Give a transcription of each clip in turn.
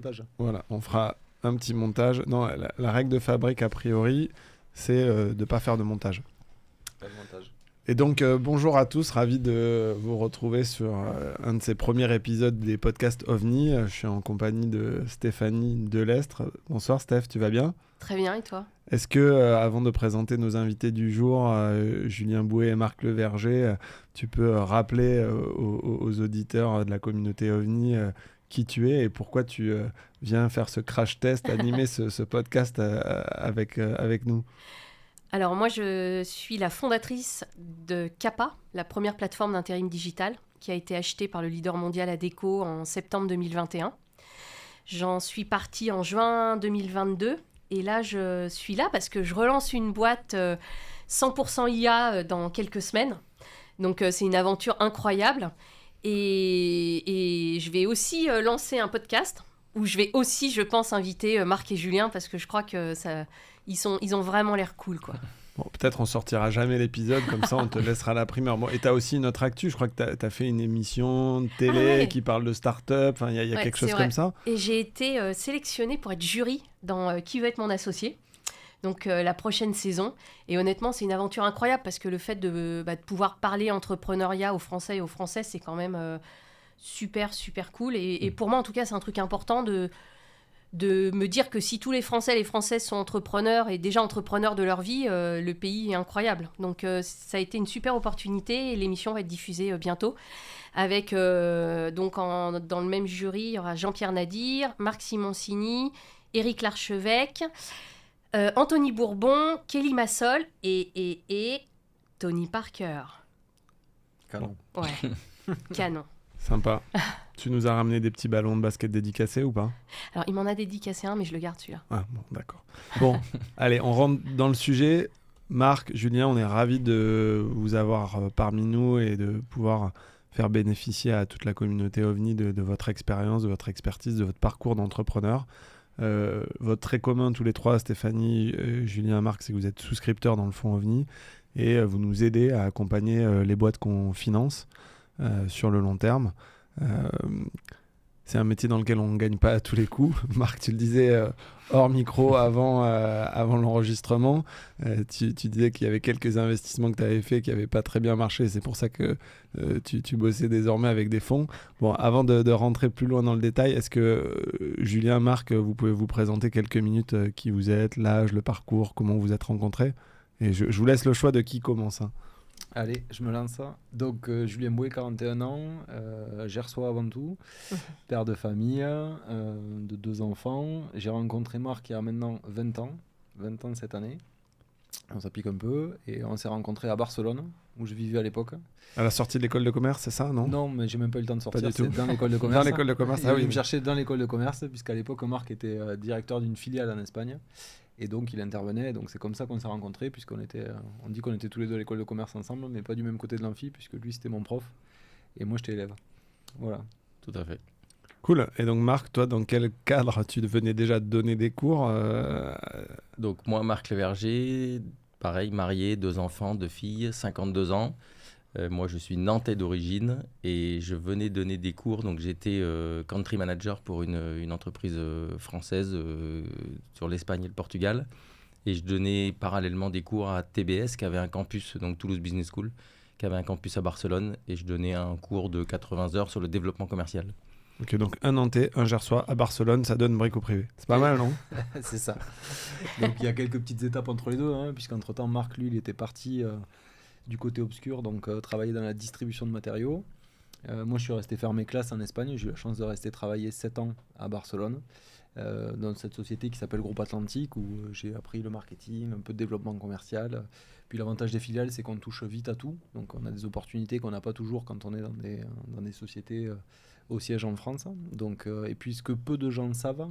montage. Voilà, on fera un petit montage. Non, la règle de fabrique, a priori, c'est de ne pas faire de montage. Pas de montage. Et donc, bonjour à tous, ravi de vous retrouver sur un de ces premiers épisodes des podcasts OVNI. Je suis en compagnie de Stéphanie Delestre. Bonsoir Steph, tu vas bien ? Très bien, et toi ? Est-ce que, avant de présenter nos invités du jour, Julien Bouet et Marc Leverger, tu peux rappeler aux auditeurs de la communauté OVNI qui tu es et pourquoi tu viens faire ce crash test, animer ce podcast avec nous ? Alors moi, je suis la fondatrice de CAPA, la première plateforme d'intérim digital, qui a été achetée par le leader mondial Adecco en septembre 2021. J'en suis partie en juin 2022. Et là, je suis là parce que je relance une boîte 100% IA dans quelques semaines. Donc, c'est une aventure incroyable. Et je vais aussi lancer un podcast où je vais aussi, je pense, inviter Marc et Julien parce que je crois que ils ont vraiment l'air cool, quoi. Bon, peut-être on sortira jamais l'épisode, comme ça on te laissera la primeur. Bon, et tu as aussi une autre actu, je crois que tu as fait une émission de télé qui parle de start-up, il y a quelque chose comme ça. Et j'ai été sélectionnée pour être jury dans Qui veut être mon associé, donc la prochaine saison. Et honnêtement, c'est une aventure incroyable parce que le fait de pouvoir parler entrepreneuriat aux Français et aux Françaises, c'est quand même super, super cool. Et pour moi, en tout cas, c'est un truc important de me dire que si tous les Français et les Françaises sont entrepreneurs et déjà entrepreneurs de leur vie, le pays est incroyable. Donc ça a été une super opportunité et l'émission va être diffusée bientôt. Avec, dans le même jury, il y aura Jean-Pierre Nadir, Marc Simoncini, Éric Larchevêque, Anthony Bourbon, Kelly Massol et Tony Parker. Canon. Ouais, canon. Sympa. Tu nous as ramené des petits ballons de basket dédicacés ou pas ? Alors, il m'en a dédicacé un, mais je le garde celui-là. Ah bon, d'accord. Bon, allez, on rentre dans le sujet. Marc, Julien, on est ravis de vous avoir parmi nous et de pouvoir faire bénéficier à toute la communauté OVNI de votre expérience, de votre expertise, de votre parcours d'entrepreneur. Votre trait commun tous les trois, Stéphanie, Julien, Marc, c'est que vous êtes souscripteurs dans le fonds OVNI et vous nous aidez à accompagner les boîtes qu'on finance sur le long terme. C'est un métier dans lequel on ne gagne pas à tous les coups. Marc, tu le disais hors micro avant l'enregistrement. Tu disais qu'il y avait quelques investissements que tu avais faits qui n'avaient pas très bien marché. C'est pour ça que tu bossais désormais avec des fonds. Bon, avant de rentrer plus loin dans le détail, est-ce que Julien, Marc, vous pouvez vous présenter quelques minutes qui vous êtes, l'âge, le parcours, comment vous êtes rencontrés ? Et je vous laisse le choix de qui commence. Allez, je me lance. Donc, Julien Bouet, 41 ans, Gersois avant tout, père de famille, de 2 enfants. J'ai rencontré Marc il y a maintenant 20 ans cette année. On s'applique un peu et on s'est rencontrés à Barcelone, où je vivais à l'époque. À la sortie de l'école de commerce, c'est ça, non ? Non, mais j'ai même pas eu le temps de sortir. Pas du tout. C'est dans l'école de commerce. Dans l'école de commerce, Il me cherchait dans l'école de commerce, puisqu'à l'époque, Marc était directeur d'une filiale en Espagne. Et donc, il intervenait. Donc, c'est comme ça qu'on s'est rencontrés, puisqu'on on dit qu'on était tous les deux à l'école de commerce ensemble, mais pas du même côté de l'amphi, puisque lui, c'était mon prof. Et moi, j'étais élève. Voilà. Tout à fait. Cool. Et donc, Marc, toi, dans quel cadre tu venais déjà de donner des cours Donc, moi, Marc Leverger, pareil, marié, 2 enfants, 2 filles, 52 ans. Moi, je suis nantais d'origine et je venais donner des cours. Donc, j'étais country manager pour une entreprise française sur l'Espagne et le Portugal. Et je donnais parallèlement des cours à TBS, qui avait un campus, donc Toulouse Business School, qui avait un campus à Barcelone. Et je donnais un cours de 80 heures sur le développement commercial. Ok, donc un Nantais, un Gersois à Barcelone, ça donne Brico Privé. C'est pas mal, non ? C'est ça. Donc, il y a quelques petites étapes entre les deux, puisqu'entre-temps, Marc, lui, il était parti du côté obscur, donc travailler dans la distribution de matériaux. Moi, je suis resté faire mes classes en Espagne. J'ai eu la chance de rester travailler 7 ans à Barcelone, dans cette société qui s'appelle Groupe Atlantique, où j'ai appris le marketing, un peu de développement commercial. Puis l'avantage des filiales, c'est qu'on touche vite à tout. Donc, on a des opportunités qu'on n'a pas toujours quand on est dans des sociétés au siège en France. Donc, et puis, ce que peu de gens savent,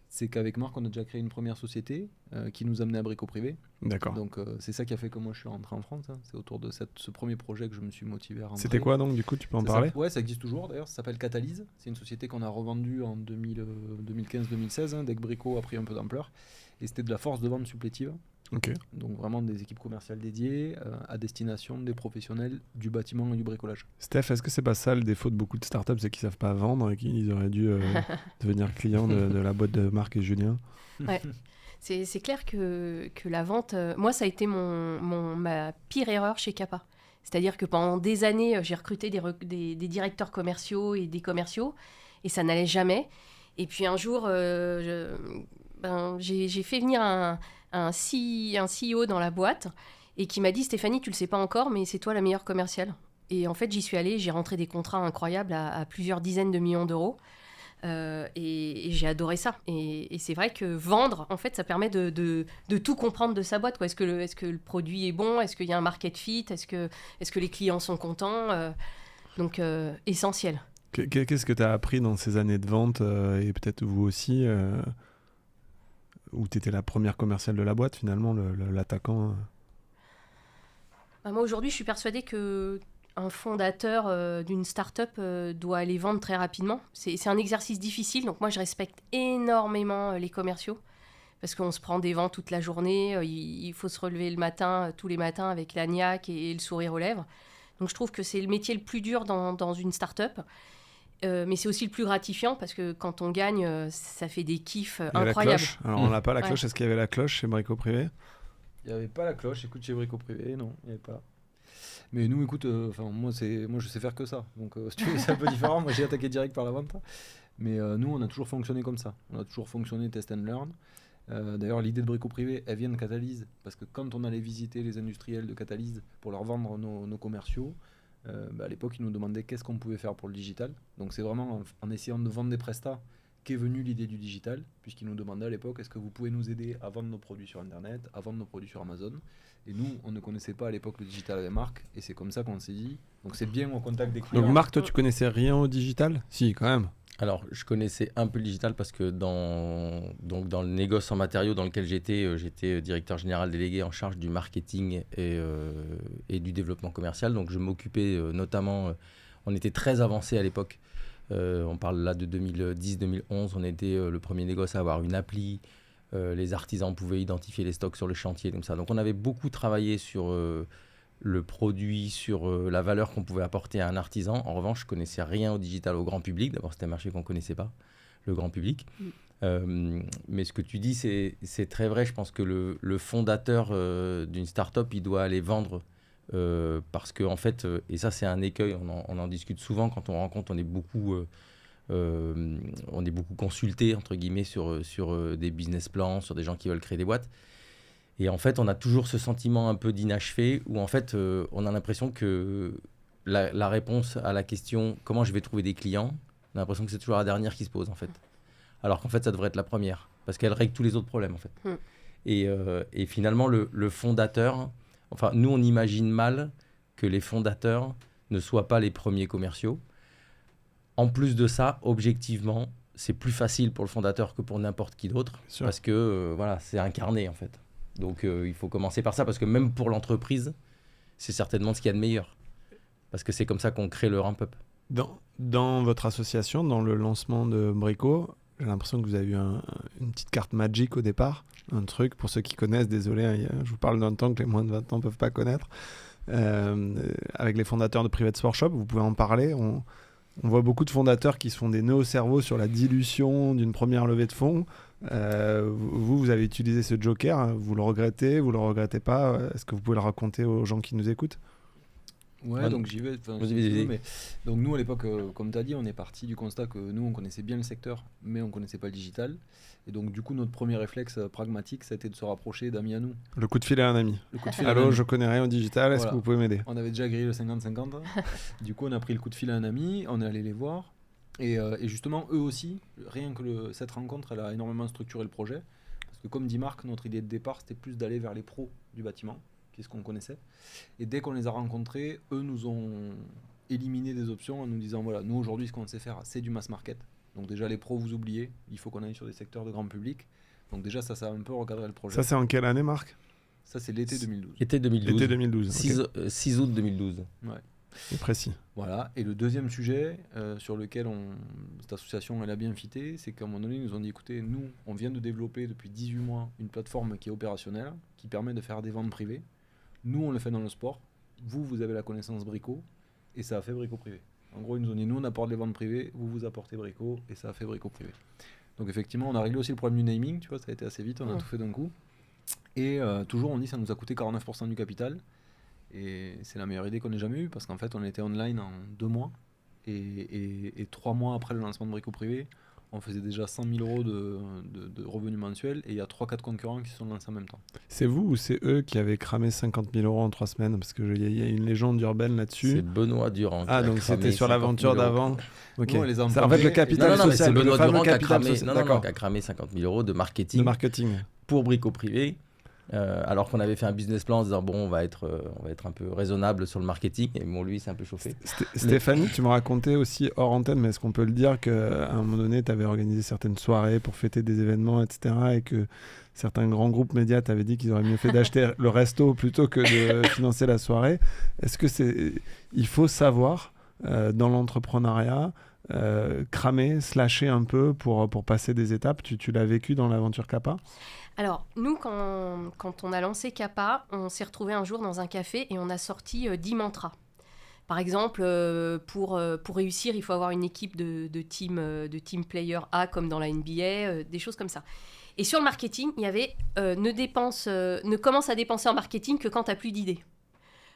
c'est qu'avec Marc, on a déjà créé une première société qui nous amenait à Brico Privé. D'accord. Donc, c'est ça qui a fait que moi, je suis rentré en France. C'est autour de ce premier projet que je me suis motivé à rentrer. C'était quoi donc, du coup, tu peux en parler ? Ouais, ça existe toujours d'ailleurs. Ça s'appelle Catalyse. C'est une société qu'on a revendue en 2015-2016, dès que Brico a pris un peu d'ampleur. Et c'était de la force de vente supplétive. Ok. Donc vraiment des équipes commerciales dédiées à destination des professionnels du bâtiment et du bricolage. Steph, est-ce que c'est pas ça le défaut de beaucoup de startups, c'est qu'ils savent pas vendre et qu'ils auraient dû devenir clients de la boîte de Marc et Julien? Ouais. C'est clair que la vente, moi, ça a été ma pire erreur chez Kappa. C'est-à-dire que pendant des années, j'ai recruté des directeurs commerciaux et des commerciaux, et ça n'allait jamais. Et puis un jour, j'ai fait venir un CEO dans la boîte, et qui m'a dit, Stéphanie, tu le sais pas encore, mais c'est toi la meilleure commerciale. Et en fait, j'y suis allée, j'ai rentré des contrats incroyables à plusieurs dizaines de millions d'euros. Et j'ai adoré ça. Et c'est vrai que vendre, en fait, ça permet de tout comprendre de sa boîte, quoi. Est-ce que le produit est bon? Est-ce qu'il y a un market fit? Est-ce que les clients sont contents? Donc, essentiel. Qu'est-ce que tu as appris dans ces années de vente et peut-être vous aussi, où tu étais la première commerciale de la boîte, finalement, l'attaquant Moi, aujourd'hui, je suis persuadée que un fondateur d'une start-up doit aller vendre très rapidement. C'est un exercice difficile, donc moi je respecte énormément les commerciaux parce qu'on se prend des vents toute la journée, il faut se relever le matin, tous les matins avec la niaque et le sourire aux lèvres. Donc je trouve que c'est le métier le plus dur dans une start-up, mais c'est aussi le plus gratifiant parce que quand on gagne, ça fait des kiffs incroyables. La cloche. Alors on n'a pas la cloche, Est-ce qu'il y avait la cloche chez Brico Privé? Il n'y avait pas la cloche, écoute, chez Brico Privé, non, il n'y avait pas. Mais nous, écoute, moi je sais faire que ça. Donc, si tu veux, c'est un peu différent. Moi, j'ai attaqué direct par la vente. Mais nous, on a toujours fonctionné comme ça. On a toujours fonctionné test and learn. D'ailleurs, l'idée de Brico Privé, elle vient de Catalyse. Parce que quand on allait visiter les industriels de Catalyse pour leur vendre nos commerciaux, à l'époque, ils nous demandaient qu'est-ce qu'on pouvait faire pour le digital. Donc, c'est vraiment en essayant de vendre des prestats qu'est venue l'idée du digital. Puisqu'ils nous demandaient à l'époque, est-ce que vous pouvez nous aider à vendre nos produits sur Internet, à vendre nos produits sur Amazon? Et nous, on ne connaissait pas à l'époque le digital avec Marc, et c'est comme ça qu'on s'est dit. Donc c'est bien au contact des clients. Donc Marc, toi, tu connaissais rien au digital? Si, quand même. Alors, je connaissais un peu le digital parce que dans le négoce en matériaux dans lequel j'étais directeur général délégué en charge du marketing et du développement commercial. Donc, je m'occupais notamment, on était très avancé à l'époque. On parle là de 2010-2011, on était le premier négoce à avoir une appli. Les artisans pouvaient identifier les stocks sur le chantier, comme ça. Donc on avait beaucoup travaillé sur le produit, sur la valeur qu'on pouvait apporter à un artisan. En revanche, je ne connaissais rien au digital au grand public. D'abord, c'était un marché qu'on ne connaissait pas, le grand public. Mais ce que tu dis, c'est très vrai. Je pense que le fondateur d'une start-up, il doit aller vendre parce que, en fait, et ça c'est un écueil, on en discute souvent quand on rencontre, on est beaucoup consulté entre guillemets sur des business plans, sur des gens qui veulent créer des boîtes. Et en fait, on a toujours ce sentiment un peu d'inachevé où en fait, on a l'impression que la réponse à la question comment je vais trouver des clients, on a l'impression que c'est toujours la dernière qui se pose en fait. Alors qu'en fait, ça devrait être la première parce qu'elle règle tous les autres problèmes en fait. Et finalement, le fondateur, enfin, nous, on imagine mal que les fondateurs ne soient pas les premiers commerciaux. En plus de ça, objectivement, c'est plus facile pour le fondateur que pour n'importe qui d'autre parce que voilà, c'est incarné en fait. Donc il faut commencer par ça parce que même pour l'entreprise, c'est certainement ce qu'il y a de meilleur parce que c'est comme ça qu'on crée le ramp-up. Dans votre association, dans le lancement de Brico, j'ai l'impression que vous avez eu une petite carte magique au départ, un truc pour ceux qui connaissent, désolé, hein, je vous parle d'un temps que les moins de 20 ans ne peuvent pas connaître, avec les fondateurs de Private Sport Shop, vous pouvez en parler. On voit beaucoup de fondateurs qui se font des nœuds au cerveau sur la dilution d'une première levée de fonds. Vous avez utilisé ce joker, hein. Vous le regrettez pas? Est-ce que vous pouvez le raconter aux gens qui nous écoutent? Ouais, donc j'y vais. Mais... Donc nous, à l'époque, comme tu as dit, on est parti du constat que nous, on connaissait bien le secteur, mais on ne connaissait pas le digital. Et donc, du coup, notre premier réflexe pragmatique, ça a été de se rapprocher d'amis à nous. Le coup de fil à un ami. Allô, je connais rien au digital, est-ce que vous pouvez m'aider? On avait déjà grillé le 50-50. Du coup, on a pris le coup de fil à un ami, on est allé les voir. Et justement, eux aussi, rien que cette rencontre, elle a énormément structuré le projet. Parce que comme dit Marc, notre idée de départ, c'était plus d'aller vers les pros du bâtiment, qui est ce qu'on connaissait. Et dès qu'on les a rencontrés, eux nous ont éliminé des options en nous disant, voilà, nous aujourd'hui, ce qu'on sait faire, c'est du mass market. Donc déjà, les pros, vous oubliez, il faut qu'on aille sur des secteurs de grand public. Donc déjà, ça a un peu recadré le projet. Ça, c'est en quelle année, Marc? Ça, c'est l'été 2012. Été 2012. Été 2012. 6 août 2012. Ouais. C'est précis. Voilà. Et le deuxième sujet sur lequel cette association elle a bien fité, c'est qu'à un moment donné, ils nous ont dit écoutez, nous, on vient de développer depuis 18 mois une plateforme qui est opérationnelle, qui permet de faire des ventes privées. Nous, on le fait dans le sport. Vous avez la connaissance Brico, et ça a fait Brico Privé. En gros, ils nous ont dit nous, on apporte les ventes privées, vous apportez Brico, et ça a fait Brico Privé. Donc effectivement, on a réglé aussi le problème du naming, tu vois, ça a été assez vite, on a tout fait d'un coup. Et toujours, on dit ça nous a coûté 49% du capital. Et c'est la meilleure idée qu'on ait jamais eue, parce qu'en fait, on était online en 2 mois. Et 3 mois après le lancement de Brico Privé, on faisait déjà 100 000 euros de revenus mensuels. Et il y a 3-4 concurrents qui se sont lancés en même temps. C'est vous ou c'est eux qui avaient cramé 50 000 euros en 3 semaines? Parce qu'il y a une légende urbaine là-dessus. C'est Benoît Durand. Ah, donc c'était sur l'aventure d'avant. Ok. Nous, on les a En fait, le empruntés. capital Non, mais social, c'est Benoît le fameux Durand qui a capital cramé, social. qui D'accord. a cramé 50 000 euros de De marketing marketing. pour Brico Privé. Alors qu'on avait fait un business plan en disant bon, on va être un peu raisonnable sur le marketing. Et bon, lui, c'est un peu chauffé. Stéphanie, tu me racontais aussi hors antenne, mais est-ce qu'on peut le dire qu'à un moment donné, tu avais organisé certaines soirées pour fêter des événements, etc. et que certains grands groupes médias t'avaient dit qu'ils auraient mieux fait d'acheter le resto plutôt que de financer la soirée. Est-ce que il faut savoir dans l'entrepreneuriat cramer, slasher un peu pour passer des étapes? Tu l'as vécu dans l'aventure Kappa? Alors, nous, quand on a lancé Kappa, on s'est retrouvés un jour dans un café et on a sorti 10 mantras. Par exemple, pour réussir, il faut avoir une équipe de team player A comme dans la NBA, des choses comme ça. Et sur le marketing, il y avait ne commence à dépenser en marketing que quand tu n'as plus d'idées.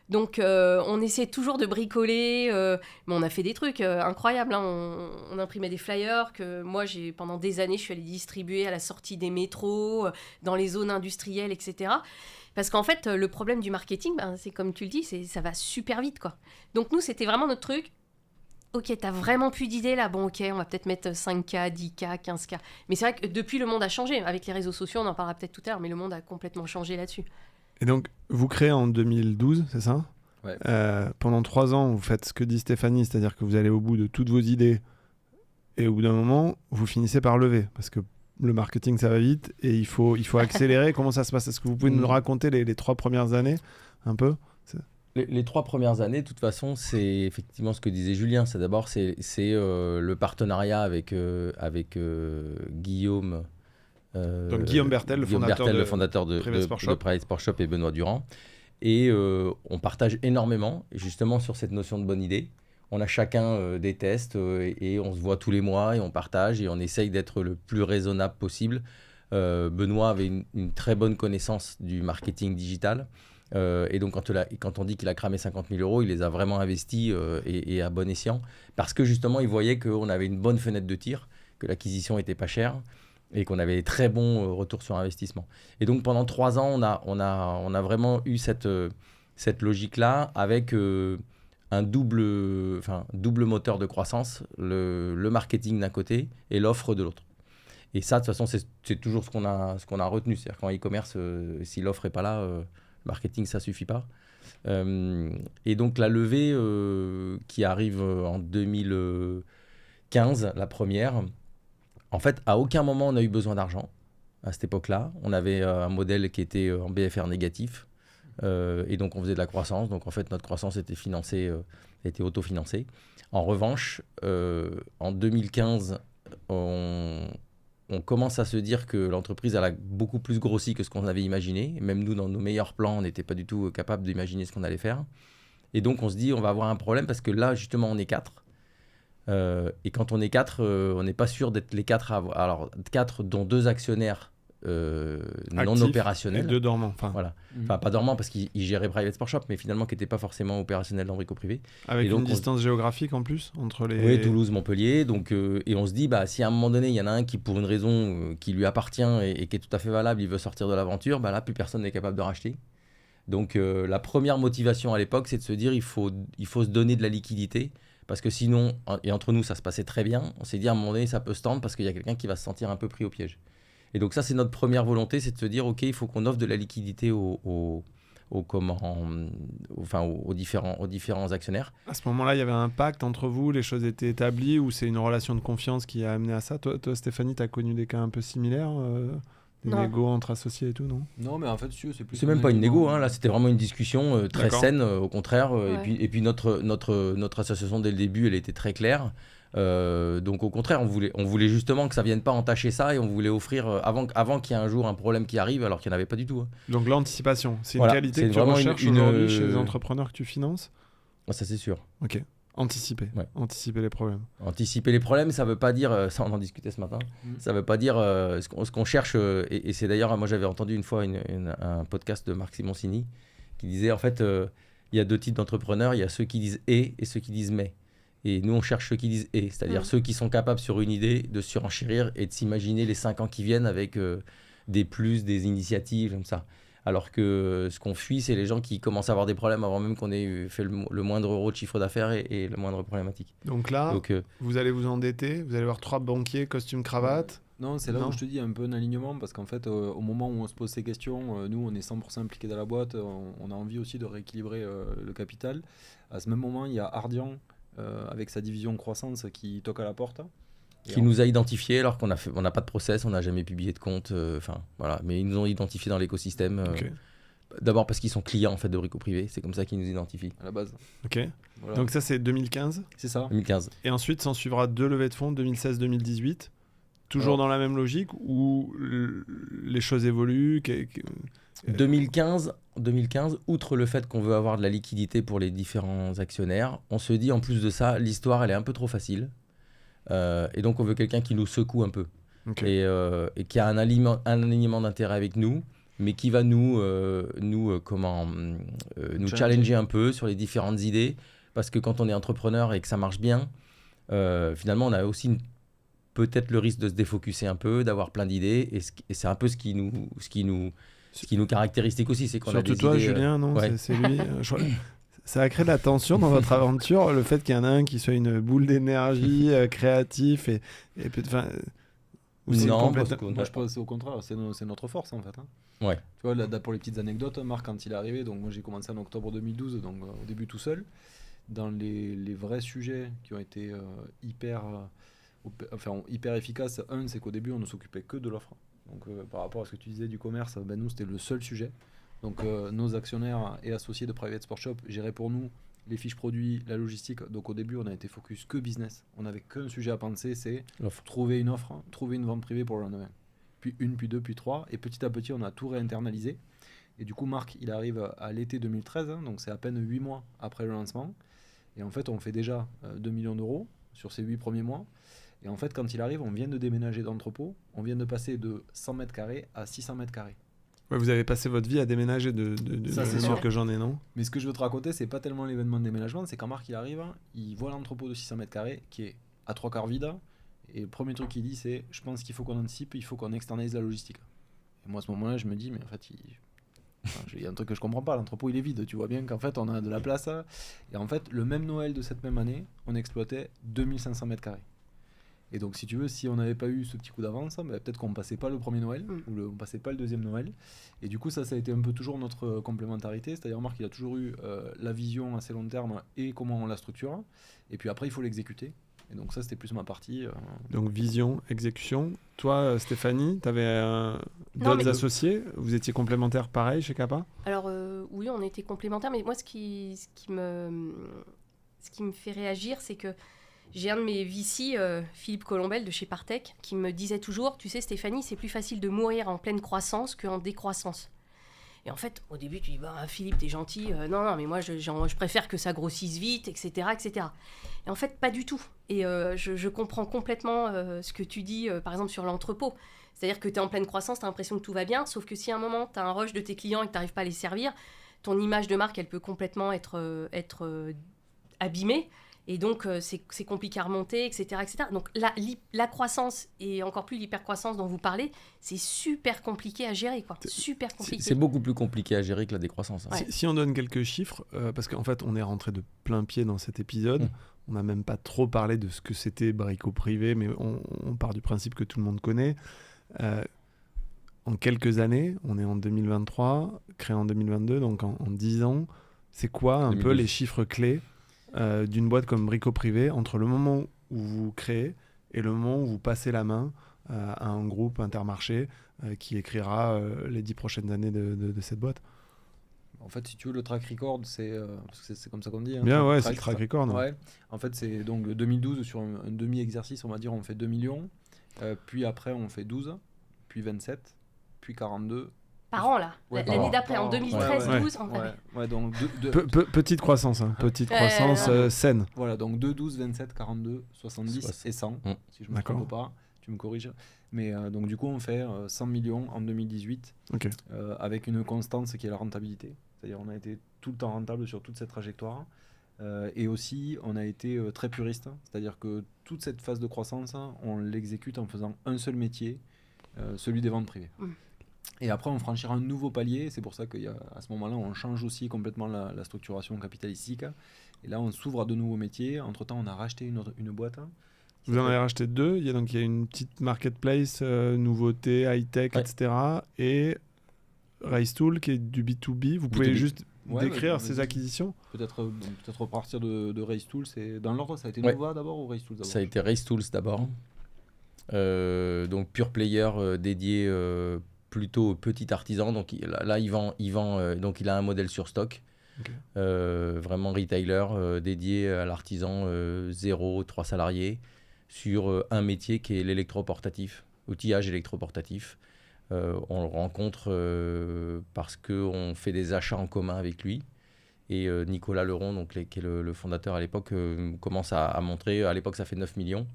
Donc, on essaie toujours de bricoler, mais on a fait des trucs incroyables. Hein. On imprimait des flyers que moi, pendant des années, je suis allée distribuer à la sortie des métros, dans les zones industrielles, etc. Parce qu'en fait, le problème du marketing, c'est comme tu le dis, ça va super vite, quoi. Donc, nous, c'était vraiment notre truc. Ok, t'as vraiment plus d'idées là. Bon, ok, on va peut-être mettre 5K, 10K, 15K. Mais c'est vrai que depuis, le monde a changé. Avec les réseaux sociaux, on en parlera peut-être tout à l'heure, mais le monde a complètement changé là-dessus. Et donc, vous créez en 2012, c'est ça? Ouais. Pendant 3 ans, vous faites ce que dit Stéphanie, c'est-à-dire que vous allez au bout de toutes vos idées et au bout d'un moment, vous finissez par lever parce que le marketing, ça va vite et il faut accélérer. Comment ça se passe? Est-ce que vous pouvez nous raconter les 3 premières années un peu? Les 3 premières années, de toute façon, c'est effectivement ce que disait Julien. C'est d'abord le partenariat avec Guillaume. Donc Guillaume Bertel, le fondateur de Private Sport Shop. de Private Sport Shop, et Benoît Durand. Et on partage énormément, justement, sur cette notion de bonne idée. On a chacun des tests et on se voit tous les mois et on partage et on essaye d'être le plus raisonnable possible. Benoît avait une très bonne connaissance du marketing digital. Et donc, quand on dit qu'il a cramé 50 000 euros, il les a vraiment investis et à bon escient. Parce que justement, il voyait qu'on avait une bonne fenêtre de tir, que l'acquisition n'était pas chère et qu'on avait très bons retours sur investissement. Et donc pendant 3 ans, on a vraiment eu cette logique-là avec un double moteur de croissance, le marketing d'un côté et l'offre de l'autre. Et ça, de toute façon, c'est toujours ce qu'on a retenu. C'est-à-dire qu'en e-commerce, si l'offre n'est pas là, le marketing, ça ne suffit pas. Et donc la levée qui arrive en 2015, la première, en fait, à aucun moment on a eu besoin d'argent à cette époque-là. On avait un modèle qui était en BFR négatif et donc on faisait de la croissance. Donc en fait, notre croissance était était autofinancée. En revanche, en 2015, on commence à se dire que l'entreprise elle a beaucoup plus grossi que ce qu'on avait imaginé. Même nous, dans nos meilleurs plans, on n'était pas du tout capable d'imaginer ce qu'on allait faire. Et donc on se dit, on va avoir un problème parce que là, justement, on est 4. Et quand on est 4, on n'est pas sûr d'être les 4 à avoir. Alors 4 dont 2 actionnaires non opérationnels. Et 2 dormants. Voilà. Enfin, pas dormants parce qu'ils géraient Private Sport Shop, mais finalement qui n'étaient pas forcément opérationnels dans Brico Privé. Avec une distance géographique en plus entre les... Oui, Toulouse, Montpellier. Donc, et on se dit, si à un moment donné, il y en a un qui, pour une raison qui lui appartient et qui est tout à fait valable, il veut sortir de l'aventure, là, plus personne n'est capable de racheter. Donc, la première motivation à l'époque, c'est de se dire, il faut se donner de la liquidité. Parce que sinon, et entre nous, ça se passait très bien. On s'est dit, à un moment donné, ça peut se tendre parce qu'il y a quelqu'un qui va se sentir un peu pris au piège. Et donc ça, c'est notre première volonté, c'est de se dire, OK, il faut qu'on offre de la liquidité aux différents actionnaires. À ce moment-là, il y avait un pacte entre vous, les choses étaient établies, ou c'est une relation de confiance qui a amené à ça? Toi Stéphanie, tu as connu des cas un peu similaires, Une Non. négo entre associés et tout, non? Non, mais en fait, c'est plus. C'est même pas une négo, hein. Là c'était vraiment une discussion très D'accord. saine, au contraire. Ouais. Et puis notre association dès le début, elle était très claire. Donc au contraire, on voulait justement que ça vienne pas entacher ça et on voulait offrir, avant qu'il y ait un jour un problème qui arrive, alors qu'il n'y en avait pas du tout. Hein. Donc l'anticipation, c'est Voilà, une qualité c'est que tu vraiment recherches une- aujourd'hui chez les entrepreneurs que tu finances? Ah, ça c'est sûr. Ok. Anticiper. Ouais. Anticiper les problèmes. Anticiper les problèmes, ça veut pas dire, ça on en discutait ce matin, ça veut pas dire ce qu'on cherche, et c'est d'ailleurs, moi j'avais entendu une fois un podcast de Marc Simoncini qui disait en fait, il y a deux types d'entrepreneurs, il y a ceux qui disent et ceux qui disent mais. Et nous on cherche ceux qui disent et, c'est-à-dire ceux qui sont capables sur une idée de surenchérir et de s'imaginer les 5 ans qui viennent avec des plus, des initiatives comme ça. Alors que ce qu'on fuit, c'est les gens qui commencent à avoir des problèmes avant même qu'on ait fait le moindre euro de chiffre d'affaires et le moindre problématique. Donc là, Donc, vous allez vous endetter, vous allez voir 3 banquiers, costume, cravate. Non, c'est là Non. où je te dis un peu un alignement, parce qu'en fait, au moment où on se pose ces questions, nous, on est 100% impliqués dans la boîte, on a envie aussi de rééquilibrer le capital. À ce même moment, il y a Ardian, avec sa division croissance, qui toque à la porte. Et qui nous a identifiés alors qu'on n'a pas de process, on n'a jamais publié de compte, voilà. Mais ils nous ont identifiés dans l'écosystème. Ok. D'abord parce qu'ils sont clients en fait de Brico Privé, c'est comme ça qu'ils nous identifient. à la base. Ok. Voilà. Donc ça, c'est 2015. c'est ça. 2015. Et ensuite, s'en suivra 2 levées de fonds, 2016-2018. Toujours Alors- dans la même logique où les choses évoluent 2015, outre le fait qu'on veut avoir de la liquidité pour les différents actionnaires, on se dit en plus de ça, l'histoire elle est un peu trop facile. Et donc on veut quelqu'un qui nous secoue un peu. Ok. Et qui a un alignement d'intérêt avec nous, mais qui va nous challenger un peu sur les différentes idées. Parce que quand on est entrepreneur et que ça marche bien, finalement, on a aussi peut-être le risque de se défocuser un peu, d'avoir plein d'idées. Et c'est un peu ce qui nous caractérise aussi. C'est qu'on a Surtout des toi, idées, Julien, non? ouais. C'est lui. Ça a créé de la tension dans votre aventure, le fait qu'il y en a un qui soit une boule d'énergie, créatif et enfin, ou c'est Non, complètement- parce qu'on Moi, a- je pense au contraire, c'est notre force en fait. Hein. Ouais. Tu vois, là, pour les petites anecdotes, Marc, quand il est arrivé, donc moi j'ai commencé en octobre 2012, donc au début tout seul. Dans les vrais sujets qui ont été hyper efficaces, c'est qu'au début on ne s'occupait que de l'offre. Donc par rapport à ce que tu disais du commerce, nous c'était le seul sujet. Donc nos actionnaires et associés de Private Sport Shop géraient pour nous les fiches produits, la logistique. Donc au début on a été focus que business. On n'avait qu'un sujet à penser, c'est L'offre. trouver une offre, trouver une vente privée pour le lendemain. Puis une, puis deux, puis trois. Et petit à petit on a tout réinternalisé. Et du coup Marc il arrive à l'été 2013, donc c'est à peine 8 mois après le lancement. Et en fait on fait déjà 2 millions d'euros sur ces 8 premiers mois. Et en fait quand il arrive, on vient de déménager d'entrepôt. On vient de passer de 100 mètres carrés à 600 mètres carrés. Ouais, vous avez passé votre vie à déménager Ça, c'est mémoire sûr. que j'en ai, non? Mais ce que je veux te raconter, c'est pas tellement l'événement de déménagement, c'est quand Marc il arrive, il voit l'entrepôt de 600 mètres carrés qui est à 3/4 vide. Et le premier truc qu'il dit, c'est je pense qu'il faut qu'on anticipe, il faut qu'on externalise la logistique. Et moi à ce moment-là, je me dis, mais en fait, il y a un truc que je comprends pas, l'entrepôt il est vide. Tu vois bien qu'en fait, on a de la place. Et en fait, le même Noël de cette même année, on exploitait 2500 mètres carrés. Et donc, si tu veux, si on n'avait pas eu ce petit coup d'avance, peut-être qu'on ne passait pas le premier Noël, ou on ne passait pas le deuxième Noël. Et du coup, ça a été un peu toujours notre complémentarité. C'est-à-dire, Marc, il a toujours eu la vision assez long terme et comment on la structure. Et puis après, il faut l'exécuter. Et donc ça, c'était plus ma partie. Donc vision, exécution. Toi, Stéphanie, tu avais d'autres mais- associés? Vous étiez complémentaires pareil chez Kappa? Alors oui, on était complémentaires, mais moi ce qui me fait réagir, c'est que j'ai un de mes VC, Philippe Colombel de chez Partech, qui me disait toujours, tu sais Stéphanie, c'est plus facile de mourir en pleine croissance qu'en décroissance. Et en fait, au début, tu dis, bah, Philippe, t'es gentil, non, mais moi je préfère que ça grossisse vite, etc., etc. Et en fait, pas du tout. Et je comprends complètement ce que tu dis, par exemple, sur l'entrepôt. C'est-à-dire que tu es en pleine croissance, tu as l'impression que tout va bien, sauf que si à un moment, tu as un rush de tes clients et que tu n'arrives pas à les servir, ton image de marque, elle peut complètement être abîmée. Et donc, c'est compliqué à remonter, etc. etc. Donc, la croissance, et encore plus l'hypercroissance dont vous parlez, c'est super compliqué à gérer, quoi. Super compliqué. C'est beaucoup plus compliqué à gérer que la décroissance. Hein. Ouais. Si on donne quelques chiffres, parce qu'en fait, on est rentré de plein pied dans cet épisode. On n'a même pas trop parlé de ce que c'était Brico Privé, mais on part du principe que tout le monde connaît. En quelques années, on est en 2023, créé en 2022, donc en 10 ans, c'est quoi un 2012. peu les chiffres clés d'une boîte comme Brico Privé entre le moment où vous créez et le moment où vous passez la main à un groupe Intermarché qui écrira les 10 prochaines années de cette boîte. En fait, si tu veux, le track record, parce que c'est comme ça qu'on dit. Hein, Bien, ouais, c'est le track record. Ouais. En fait, c'est donc 2012, sur un demi-exercice, on va dire, on fait 2 millions. Puis après, on fait 12, puis 27, puis 42. Par an, là. Ouais, L'année d'après, par en an. 2013-12. Ouais, donc Petite croissance, petite croissance saine. Voilà, donc 2, 12, 27, 42, 70 et 100, si je me trompe pas. Tu me corriges. Mais donc du coup, on fait 100 millions en 2018 avec une constance qui est la rentabilité. C'est-à-dire on a été tout le temps rentable sur toute cette trajectoire. Et aussi, on a été très puriste. C'est-à-dire que toute cette phase de croissance, on l'exécute en faisant un seul métier, celui des ventes privées. Et après, on franchira un nouveau palier. C'est pour ça qu'à ce moment-là, on change aussi complètement la structuration capitalistique. Et là, on s'ouvre à de nouveaux métiers. Entre-temps, on a racheté une boîte. Vous en avez racheté 2. Il y a une petite marketplace, nouveauté, high-tech, etc. Et Racetool, qui est du B2B. Vous pouvez juste décrire ces acquisitions ? Peut-être repartir de Racetool. Dans l'ordre, ça a été Nova d'abord ou Racetool d'abord ? Ça a été Racetools d'abord. Donc, pure player dédié plutôt aux petits artisans. Donc là, il vend donc il a un modèle sur stock. Vraiment retailer dédié à l'artisan 0-3 salariés sur un métier qui est l'électroportatif, outillage électroportatif. On le rencontre parce qu'on fait des achats en commun avec lui. Et Nicolas Leron, donc, qui est le fondateur à l'époque, commence à montrer, à l'époque ça fait 9 millions,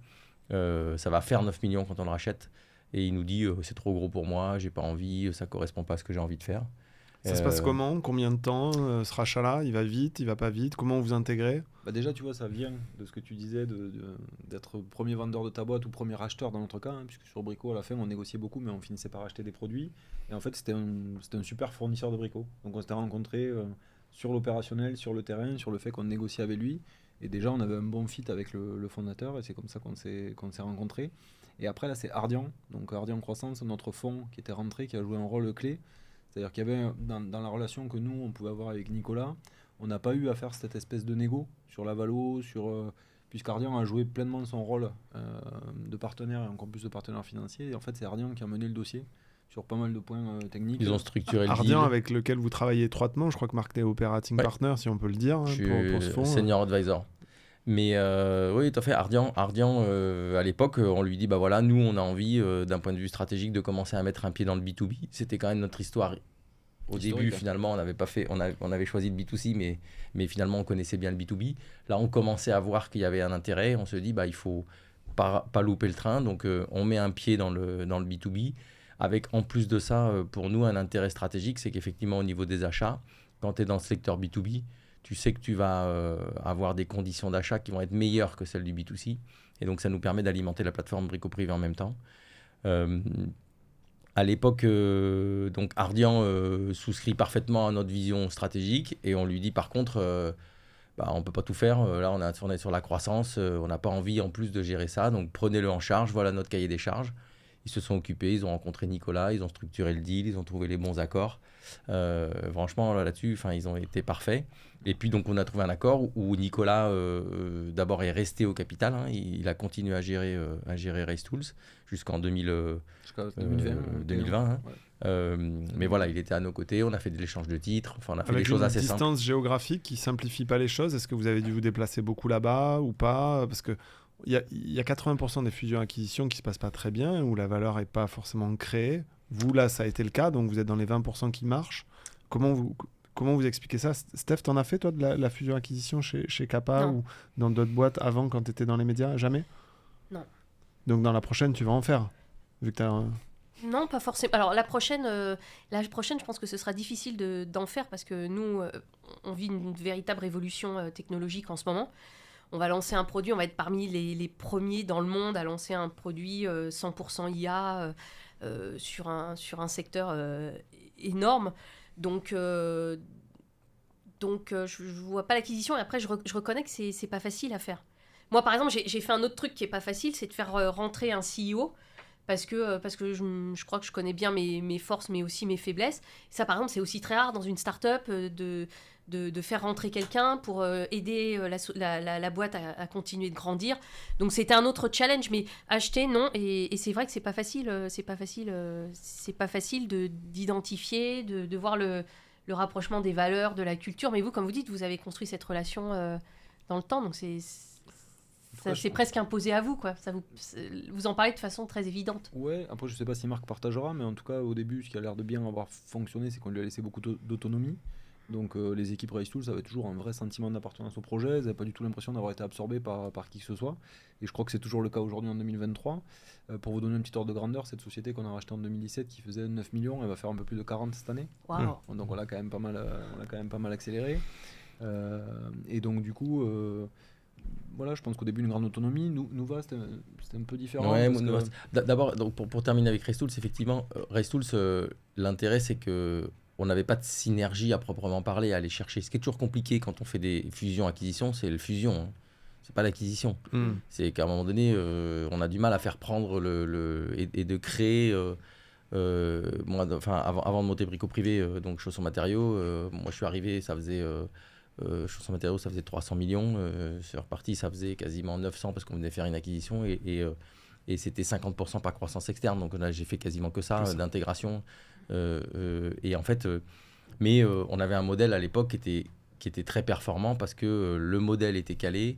ça va faire 9 millions quand on le rachète. Et il nous dit c'est trop gros pour moi, j'ai pas envie, ça correspond pas à ce que j'ai envie de faire. Ça se passe comment ? Combien de temps ce rachat-là ? Il va vite, il va pas vite ? Comment vous intégrez ? Déjà, tu vois, ça vient de ce que tu disais, d'être premier vendeur de ta boîte ou premier acheteur dans notre cas, puisque sur Brico, à la fin, on négociait beaucoup, mais on finissait par acheter des produits. Et en fait, c'était un super fournisseur de Brico. Donc, on s'était rencontrés sur l'opérationnel, sur le terrain, sur le fait qu'on négociait avec lui. Et déjà, on avait un bon fit avec le fondateur, et c'est comme ça qu'on s'est rencontrés. Et après, là, c'est Ardian. Donc, Ardian Croissance, notre fonds qui était rentré, qui a joué un rôle clé. C'est-à-dire qu'il y avait, dans la relation que nous, on pouvait avoir avec Nicolas, on n'a pas eu à faire cette espèce de négo sur la valo, puisqu'Ardian a joué pleinement son rôle de partenaire et encore plus de partenaire financier. Et en fait, c'est Ardian qui a mené le dossier sur pas mal de points techniques. Ils ont structuré le Ardian, deal. avec lequel vous travaillez étroitement. Je crois que Marc est operating partner, si on peut le dire, Je suis pour ce fonds. Senior advisor. Mais oui, tout à fait. Ardian à l'époque, on lui dit, bah voilà, nous, on a envie, d'un point de vue stratégique, de commencer à mettre un pied dans le B2B. C'était quand même notre histoire. Au début, finalement, on n'avait pas fait, on avait choisi le B2C, mais finalement, on connaissait bien le B2B. Là, on commençait à voir qu'il y avait un intérêt. On se dit, bah, il faut pas louper le train. Donc, on met un pied dans le B2B. Avec, en plus de ça, pour nous, un intérêt stratégique, c'est qu'effectivement, au niveau des achats, quand tu es dans le secteur B2B, tu sais que tu vas avoir des conditions d'achat qui vont être meilleures que celles du B2C. Et donc, ça nous permet d'alimenter la plateforme Brico Privé en même temps. À l'époque, donc Ardian souscrit parfaitement à notre vision stratégique et on lui dit par contre, on ne peut pas tout faire. Là, on est sur la croissance, on n'a pas envie en plus de gérer ça. Donc, prenez-le en charge. Voilà notre cahier des charges. Ils se sont occupés, ils ont rencontré Nicolas, ils ont structuré le deal, ils ont trouvé les bons accords. Franchement, là-dessus, ils ont été parfaits. Et puis, donc, on a trouvé un accord où Nicolas, d'abord, est resté au capital. Il a continué à gérer Racetools jusqu'en 2020. Mais voilà, il était à nos côtés, on a fait de l'échange de titres, on a fait des choses assez simples. Avec une distance géographique qui ne simplifie pas les choses, est-ce que vous avez dû vous déplacer beaucoup là-bas ou pas ? Parce que il y a 80% des fusions-acquisitions qui ne se passent pas très bien, où la valeur n'est pas forcément créée. Vous, là, ça a été le cas, donc vous êtes dans les 20% qui marchent. Comment vous expliquez ça ? Steph, t'en as fait, toi, de la fusion-acquisition chez Kappa ou dans d'autres boîtes avant, quand tu étais dans les médias ? Jamais ? Non. Donc, dans la prochaine, tu vas en faire, vu que tu as... Non, pas forcément. Alors, la prochaine, je pense que ce sera difficile d'en faire parce que nous, on vit une véritable révolution technologique en ce moment. On va lancer un produit, on va être parmi les premiers dans le monde à lancer un produit 100% IA sur un secteur énorme. Donc je vois pas l'acquisition. Et après, je reconnais que c'est pas facile à faire. Moi, par exemple, j'ai fait un autre truc qui est pas facile, c'est de faire rentrer un CEO. Parce que je crois que je connais bien mes forces, mais aussi mes faiblesses. Ça, par exemple, c'est aussi très rare dans une start-up de de faire rentrer quelqu'un pour aider la boîte à continuer de grandir. Donc c'était un autre challenge, mais acheter, non. Et c'est vrai que c'est pas facile d'identifier, de voir le rapprochement des valeurs, de la culture. Mais vous, comme vous dites, vous avez construit cette relation dans le temps, donc c'est presque imposé à vous, quoi. Vous en parlez de façon très évidente. Ouais, après je sais pas si Marc partagera, mais en tout cas au début, ce qui a l'air de bien avoir fonctionné, c'est qu'on lui a laissé beaucoup d'autonomie. Donc les équipes Race Tools avaient toujours un vrai sentiment d'appartenance au projet, elles n'avaient pas du tout l'impression d'avoir été absorbées par qui que ce soit. Et je crois que c'est toujours le cas aujourd'hui en 2023. Pour vous donner un petit ordre de grandeur, cette société qu'on a rachetée en 2017 qui faisait 9 millions, elle va faire un peu plus de 40 cette année. Wow. Donc on l'a quand même pas mal accéléré. Et donc du coup... voilà, je pense qu'au début, une grande autonomie. Nouva, c'était un peu différent. Ouais, parce que... D'abord, donc pour terminer avec Race Tools, effectivement, Race Tools, l'intérêt, c'est qu'on n'avait pas de synergie à proprement parler à aller chercher. Ce qui est toujours compliqué quand on fait des fusions-acquisitions, c'est le fusion. Hein. C'est pas l'acquisition. C'est qu'à un moment donné, on a du mal à faire prendre et de créer. Moi, avant de monter Brico Privé, donc Chaussons Matériaux, moi je suis arrivé, ça faisait. Chaussons Matériaux, ça faisait 300 millions. C'est reparti, ça faisait quasiment 900 parce qu'on venait faire une acquisition et c'était 50% par croissance externe. Donc là, j'ai fait quasiment que ça. D'intégration. Et en fait, mais on avait un modèle à l'époque qui était très performant parce que le modèle était calé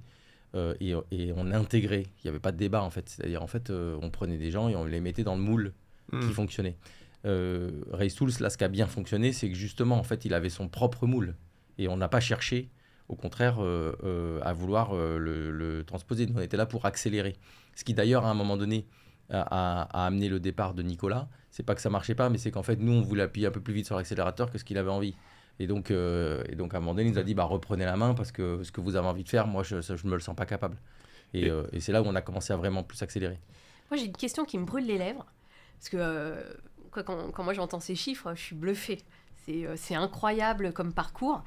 et on intégrait. Il n'y avait pas de débat en fait. C'est-à-dire en fait, on prenait des gens et on les mettait dans le moule qui fonctionnait. Race Tools, là, ce qui a bien fonctionné, c'est que justement, en fait, il avait son propre moule. Et on n'a pas cherché, au contraire, à vouloir le transposer. Nous, on était là pour accélérer. Ce qui, d'ailleurs, à un moment donné, a amené le départ de Nicolas. C'est pas que ça marchait pas, mais c'est qu'en fait, nous, on voulait appuyer un peu plus vite sur l'accélérateur que ce qu'il avait envie. Et donc, à un moment donné, il nous a dit, reprenez la main parce que ce que vous avez envie de faire, moi, je ne me le sens pas capable. Et c'est là où on a commencé à vraiment plus accélérer. Moi, j'ai une question qui me brûle les lèvres. Parce que quand moi, j'entends ces chiffres, je suis bluffée. C'est incroyable comme parcours.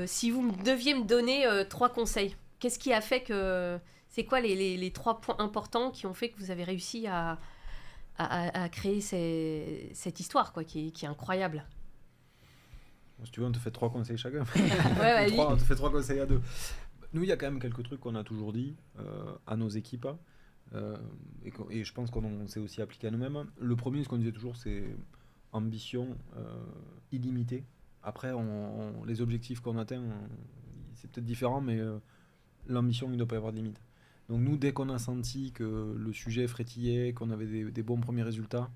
Si vous deviez me donner 3 conseils, qu'est-ce qui a fait que... C'est quoi les 3 points importants qui ont fait que vous avez réussi à créer cette histoire quoi, qui est incroyable? Si tu veux, on te fait 3 conseils chacun. Ouais, on te fait 3 conseils à 2. Nous, il y a quand même quelques trucs qu'on a toujours dit à nos équipes. Et je pense qu'on s'est aussi appliqué à nous-mêmes. Le premier, ce qu'on disait toujours, c'est ambition illimitée. Après, les objectifs qu'on atteint, c'est peut-être différent, mais l'ambition, il ne doit pas y avoir de limite. Donc nous, dès qu'on a senti que le sujet frétillait, qu'on avait des bons premiers résultats,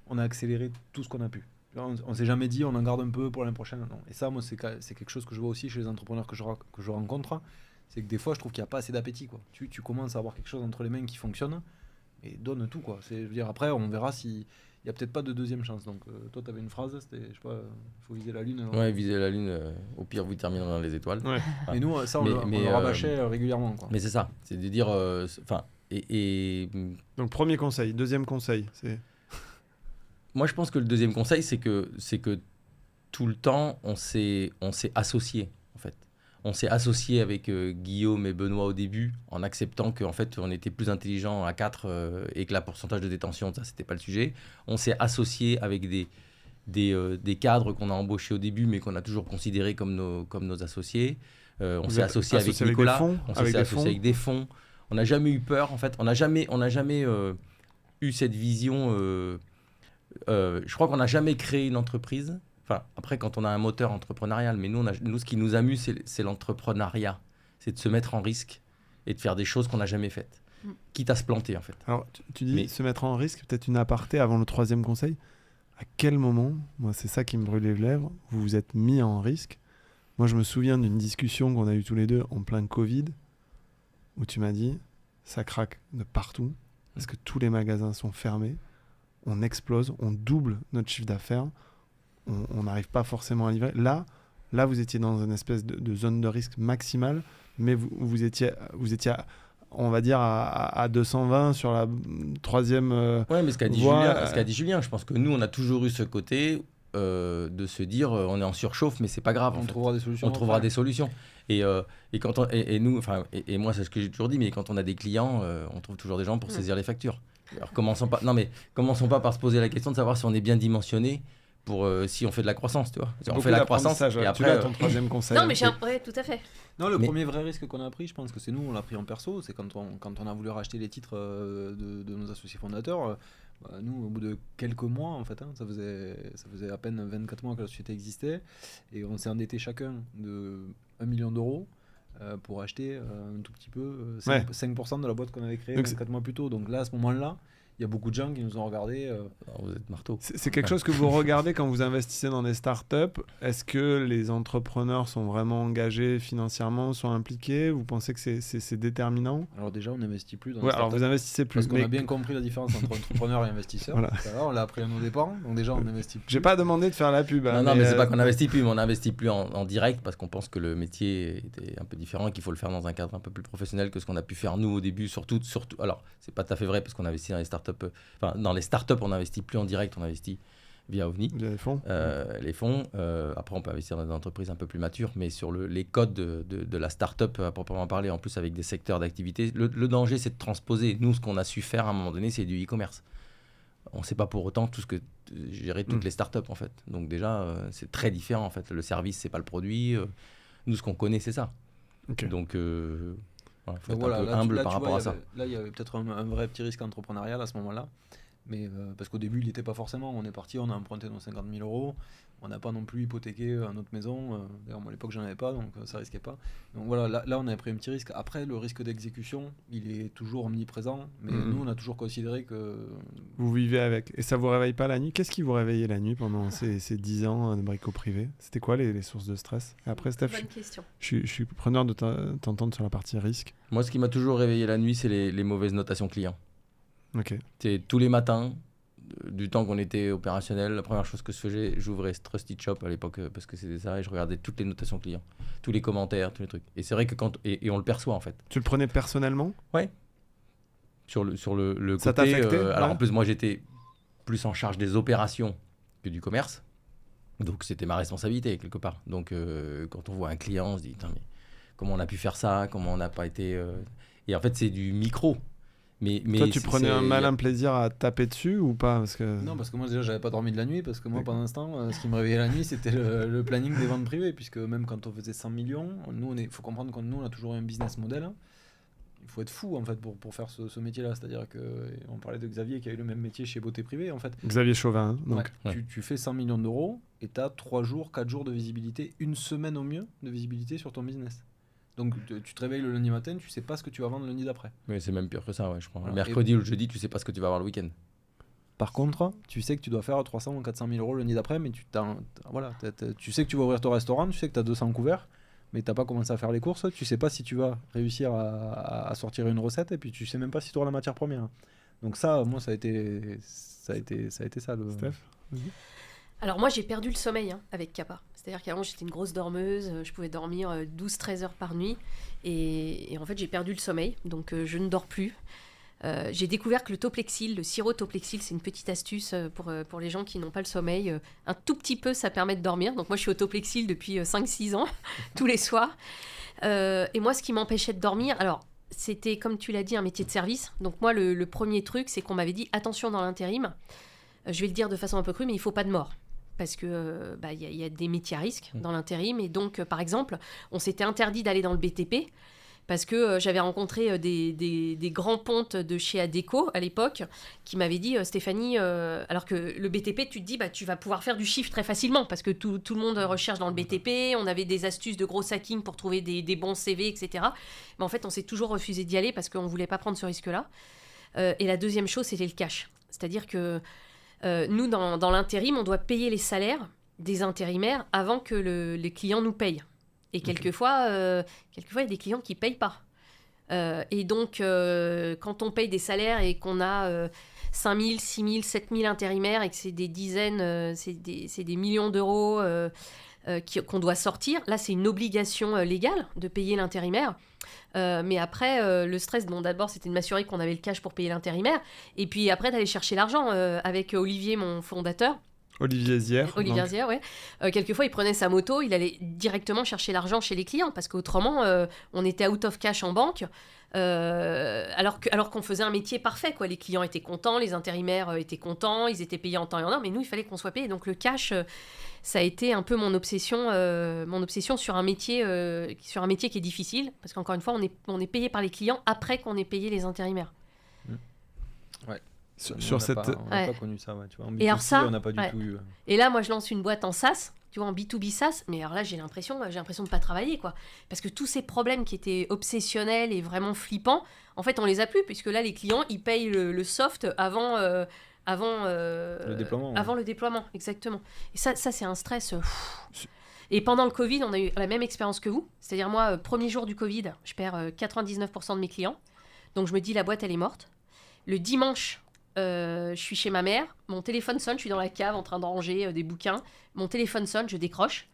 on a accéléré tout ce qu'on a pu. On ne s'est jamais dit, on en garde un peu pour l'année prochaine. Non. Et ça, moi, c'est quelque chose que je vois aussi chez les entrepreneurs que je rencontre. C'est que des fois, je trouve qu'il n'y a pas assez d'appétit. Quoi. Tu commences à avoir quelque chose entre les mains qui fonctionne et donne tout. Quoi. Je veux dire, après, on verra si... Il n'y a peut-être pas de deuxième chance. Donc, toi, tu avais une phrase, c'était, je sais pas, il faut viser la Lune. Ouais, viser la Lune, au pire, vous terminerez dans les étoiles. Ouais. Mais nous, ça, on le rabâchait régulièrement. Quoi. Mais c'est ça, c'est de dire... Donc, premier conseil. Deuxième conseil, c'est... Moi, je pense que le deuxième conseil, c'est que tout le temps, on s'est associé, en fait. On s'est associé avec Guillaume et Benoît au début, en acceptant qu'en fait, on était plus intelligents à 4 et que la pourcentage de détention, ça, c'était pas le sujet. On s'est associé avec des cadres qu'on a embauchés au début, mais qu'on a toujours considérés comme nos associés. On s'est associé avec Nicolas, on s'est associé avec des fonds. On n'a jamais eu peur, en fait. On n'a jamais eu cette vision... je crois qu'on n'a jamais créé une entreprise. Enfin, après, quand on a un moteur entrepreneurial, mais nous, ce qui nous amuse, c'est l'entrepreneuriat. C'est de se mettre en risque et de faire des choses qu'on n'a jamais faites. Quitte à se planter, en fait. Alors, tu dis se mettre en risque, peut-être une aparté avant le 3e conseil. À quel moment, moi, c'est ça qui me brûle les lèvres, vous vous êtes mis en risque? Moi, je me souviens d'une discussion qu'on a eue tous les deux en plein Covid, où tu m'as dit, ça craque de partout, parce que tous les magasins sont fermés, on explose, on double notre chiffre d'affaires, on n'arrive pas forcément à livrer. Là, vous étiez dans une espèce de zone de risque maximale, mais vous étiez on va dire, à 220 sur la 3e ouais, mais ce qu'a dit Julien, je pense que nous, on a toujours eu ce côté de se dire, on est en surchauffe, mais c'est pas grave. On trouvera des solutions. On trouvera des solutions. Et moi, c'est ce que j'ai toujours dit, mais quand on a des clients, on trouve toujours des gens pour saisir les factures. Alors, commençons pas par se poser la question de savoir si on est bien dimensionné pour si on fait de la croissance, tu vois. C'est On beaucoup fait la croissance d'apprentissage, et ouais. après Tu l'as, ton troisième conseil. Non, mais ouais, tout à fait. Non, le Mais- premier vrai risque qu'on a pris, je pense que c'est nous, on l'a pris en perso, c'est quand on a voulu racheter les titres de nos associés fondateurs. Nous, au bout de quelques mois, en fait, ça faisait à peine 24 mois que la société existait, et on s'est endetté chacun de 1 million d'euros pour acheter un tout petit peu, 5% de la boîte qu'on avait créée Donc 24 mois plus tôt. Donc là, à ce moment-là, il y a beaucoup de gens qui nous ont regardés. Alors, vous êtes marteau. C'est quelque chose que vous regardez quand vous investissez dans des startups. Est-ce que les entrepreneurs sont vraiment engagés financièrement, sont impliqués? Vous pensez que c'est déterminant? Alors déjà, on n'investit plus dans les Ouais, alors startups. vous investissez plus. Parce qu'on mais a bien compris la différence entre entrepreneur et investisseur. Voilà. Ça va, on l'a appris à nos dépens. Donc déjà, on investit plus. J'ai pas demandé de faire la pub. hein, Non, mais c'est pas qu'on n'investit plus, mais on n'investit plus en direct parce qu'on pense que le métier était un peu différent et qu'il faut le faire dans un cadre un peu plus professionnel que ce qu'on a pu faire nous au début. Surtout, alors, c'est pas tout à fait vrai parce qu'on investit dans les startups. Dans les startups, on n'investit plus en direct, on investit via OVNI. Via les fonds. Les fonds. Après, on peut investir dans des entreprises un peu plus matures, mais sur les codes de la startup à proprement parler, en plus avec des secteurs d'activité, le danger, c'est de transposer. Nous, ce qu'on a su faire à un moment donné, c'est du e-commerce. On ne sait pas pour autant gérer toutes les startups, en fait. Donc déjà, c'est très différent, en fait. Le service, c'est pas le produit. Nous, ce qu'on connaît, c'est ça. Ok. Donc, il faut être Voilà, un peu là, humble tu par rapport vois, à ça. Là, il y avait peut-être un vrai petit risque entrepreneurial à ce moment-là. Mais parce qu'au début, il n'était pas forcément. On est parti, on a emprunté nos 50 000 euros. On n'a pas non plus hypothéqué notre maison. D'ailleurs, moi, à l'époque, j'en avais pas, donc ça risquait pas. Donc voilà, là, on avait pris un petit risque. Après, le risque d'exécution, il est toujours omniprésent. Mais nous, on a toujours considéré que... Vous vivez avec. Et ça vous réveille pas la nuit? Qu'est-ce qui vous réveillait la nuit pendant ces 10 ans de Brico Privé? C'était quoi les sources de stress? Et après, Steph, Bonne question. je suis preneur de t'entendre sur la partie risque. Moi, ce qui m'a toujours réveillé la nuit, c'est les mauvaises notations clients. Ok. C'est tous les matins, du temps qu'on était opérationnel, la première chose que je faisais, j'ouvrais Trusted Shop à l'époque parce que c'était ça et je regardais toutes les notations clients, tous les commentaires, tous les trucs. Et c'est vrai que et on le perçoit en fait. Tu le prenais personnellement? Sur le côté. Ça t'a affecté alors ouais. en plus, moi j'étais plus en charge des opérations que du commerce. Donc c'était ma responsabilité quelque part. Donc quand on voit un client, on se dit, mais comment on a pu faire ça? Comment on n'a pas été. Et en fait, c'est du micro. Mais toi, tu prenais un malin plaisir à taper dessus ou pas? Parce que... Non, parce que moi, déjà, j'avais pas dormi de la nuit. Parce que moi, pendant ce temps, ce qui me réveillait la nuit, c'était le planning des ventes privées. Puisque même quand on faisait 100 millions, nous, faut comprendre que nous, on a toujours eu un business model. Il faut être fou, en fait, pour faire ce métier-là. C'est-à-dire qu'on parlait de Xavier qui a eu le même métier chez Beauté Privée, en fait. Xavier Chauvin. Hein, donc. Ouais. Tu fais 100 millions d'euros et tu as 3 jours, 4 jours de visibilité, une semaine au mieux de visibilité sur ton business. Donc tu te réveilles le lundi matin, tu sais pas ce que tu vas vendre le lundi d'après. Mais c'est même pire que ça, ouais, je crois. Voilà. Le mercredi ou le jeudi, tu sais pas ce que tu vas avoir le week-end. Par contre, tu sais que tu dois faire 300 ou 400 000 euros le lundi d'après, mais tu sais que tu vas ouvrir ton restaurant, tu sais que tu as 200 couverts, mais tu n'as pas commencé à faire les courses, tu sais pas si tu vas réussir à sortir une recette, et puis tu sais même pas si tu auras la matière première. Donc ça, moi, ça a été ça le... Steph, vas-y. Alors moi j'ai perdu le sommeil avec Kappa. C'est-à-dire qu'avant j'étais une grosse dormeuse, je pouvais dormir 12-13 heures par nuit et en fait j'ai perdu le sommeil, donc je ne dors plus. J'ai découvert que le Toplexil, le sirop Toplexil, c'est une petite astuce pour les gens qui n'ont pas le sommeil. Un tout petit peu ça permet de dormir, donc moi je suis au Toplexil depuis 5-6 ans, tous les soirs. Et moi ce qui m'empêchait de dormir, alors c'était comme tu l'as dit un métier de service, donc moi le premier truc c'est qu'on m'avait dit attention dans l'intérim, je vais le dire de façon un peu crue mais il ne faut pas de mort. Parce que y a des métiers à risque dans l'intérim. Et donc, par exemple, on s'était interdit d'aller dans le BTP parce que j'avais rencontré des grands pontes de chez Adecco à l'époque qui m'avaient dit Stéphanie, alors que le BTP, tu te dis, tu vas pouvoir faire du chiffre très facilement parce que tout le monde recherche dans le BTP. On avait des astuces de gros hacking pour trouver des bons CV, etc. Mais en fait, on s'est toujours refusé d'y aller parce qu'on ne voulait pas prendre ce risque-là. Et la deuxième chose, c'était le cash. C'est-à-dire que nous, dans l'intérim, on doit payer les salaires des intérimaires avant que les clients nous payent. Et quelquefois, il y a des clients qui ne payent pas. Et donc, quand on paye des salaires et qu'on a 5 000, 6 000, 7 000 intérimaires et que c'est des dizaines, c'est des millions d'euros qu'on doit sortir, là, c'est une obligation légale de payer l'intérimaire. Mais après, le stress, d'abord, c'était de m'assurer qu'on avait le cash pour payer l'intérimaire. Et puis après, d'aller chercher l'argent avec Olivier, mon fondateur. Olivier Zière. Olivier Zière, ouais. Quelquefois, il prenait sa moto, il allait directement chercher l'argent chez les clients parce qu'autrement, on était out of cash en banque. Alors qu'on faisait un métier parfait, quoi. Les clients étaient contents, les intérimaires étaient contents, ils étaient payés en temps et en heure, mais nous, il fallait qu'on soit payés. Donc le cash, ça a été un peu mon obsession sur un métier qui est difficile, parce qu'encore une fois, on est payé par les clients après qu'on ait payé les intérimaires. Ouais. Sur cette... On n'a pas connu ça, ouais, tu vois. En B2C, Et alors ça, on n'a pas du tout eu... Et là, moi, je lance une boîte en SaaS, tu vois, en B2B SaaS, mais alors là, j'ai l'impression de pas travailler, quoi. Parce que tous ces problèmes qui étaient obsessionnels et vraiment flippants, en fait, on les a plus, puisque là, les clients, ils payent le soft avant le déploiement. Avant le déploiement, exactement. Et ça c'est un stress. Et pendant le Covid, on a eu la même expérience que vous. C'est-à-dire, moi, premier jour du Covid, je perds 99% de mes clients. Donc, je me dis, la boîte, elle est morte. Le dimanche, je suis chez ma mère, mon téléphone sonne, je suis dans la cave en train de ranger des bouquins, mon téléphone sonne, je décroche,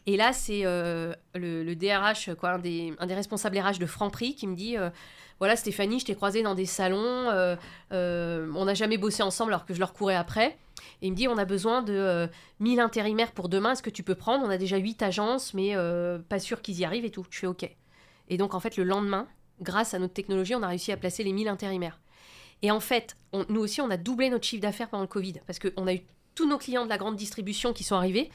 et là c'est le DRH, quoi, un des responsables RH de Franprix qui me dit voilà Stéphanie, je t'ai croisée dans des salons, on n'a jamais bossé ensemble alors que je leur courais après, et il me dit on a besoin de 1000 intérimaires pour demain, est-ce que tu peux prendre, on a déjà 8 agences mais pas sûr qu'ils y arrivent et tout. Je fais ok. Et donc en fait le lendemain, grâce à notre technologie, on a réussi à placer les 1000 intérimaires. Et en fait, nous aussi, on a doublé notre chiffre d'affaires pendant le Covid, parce qu'on a eu tous nos clients de la grande distribution qui sont arrivés,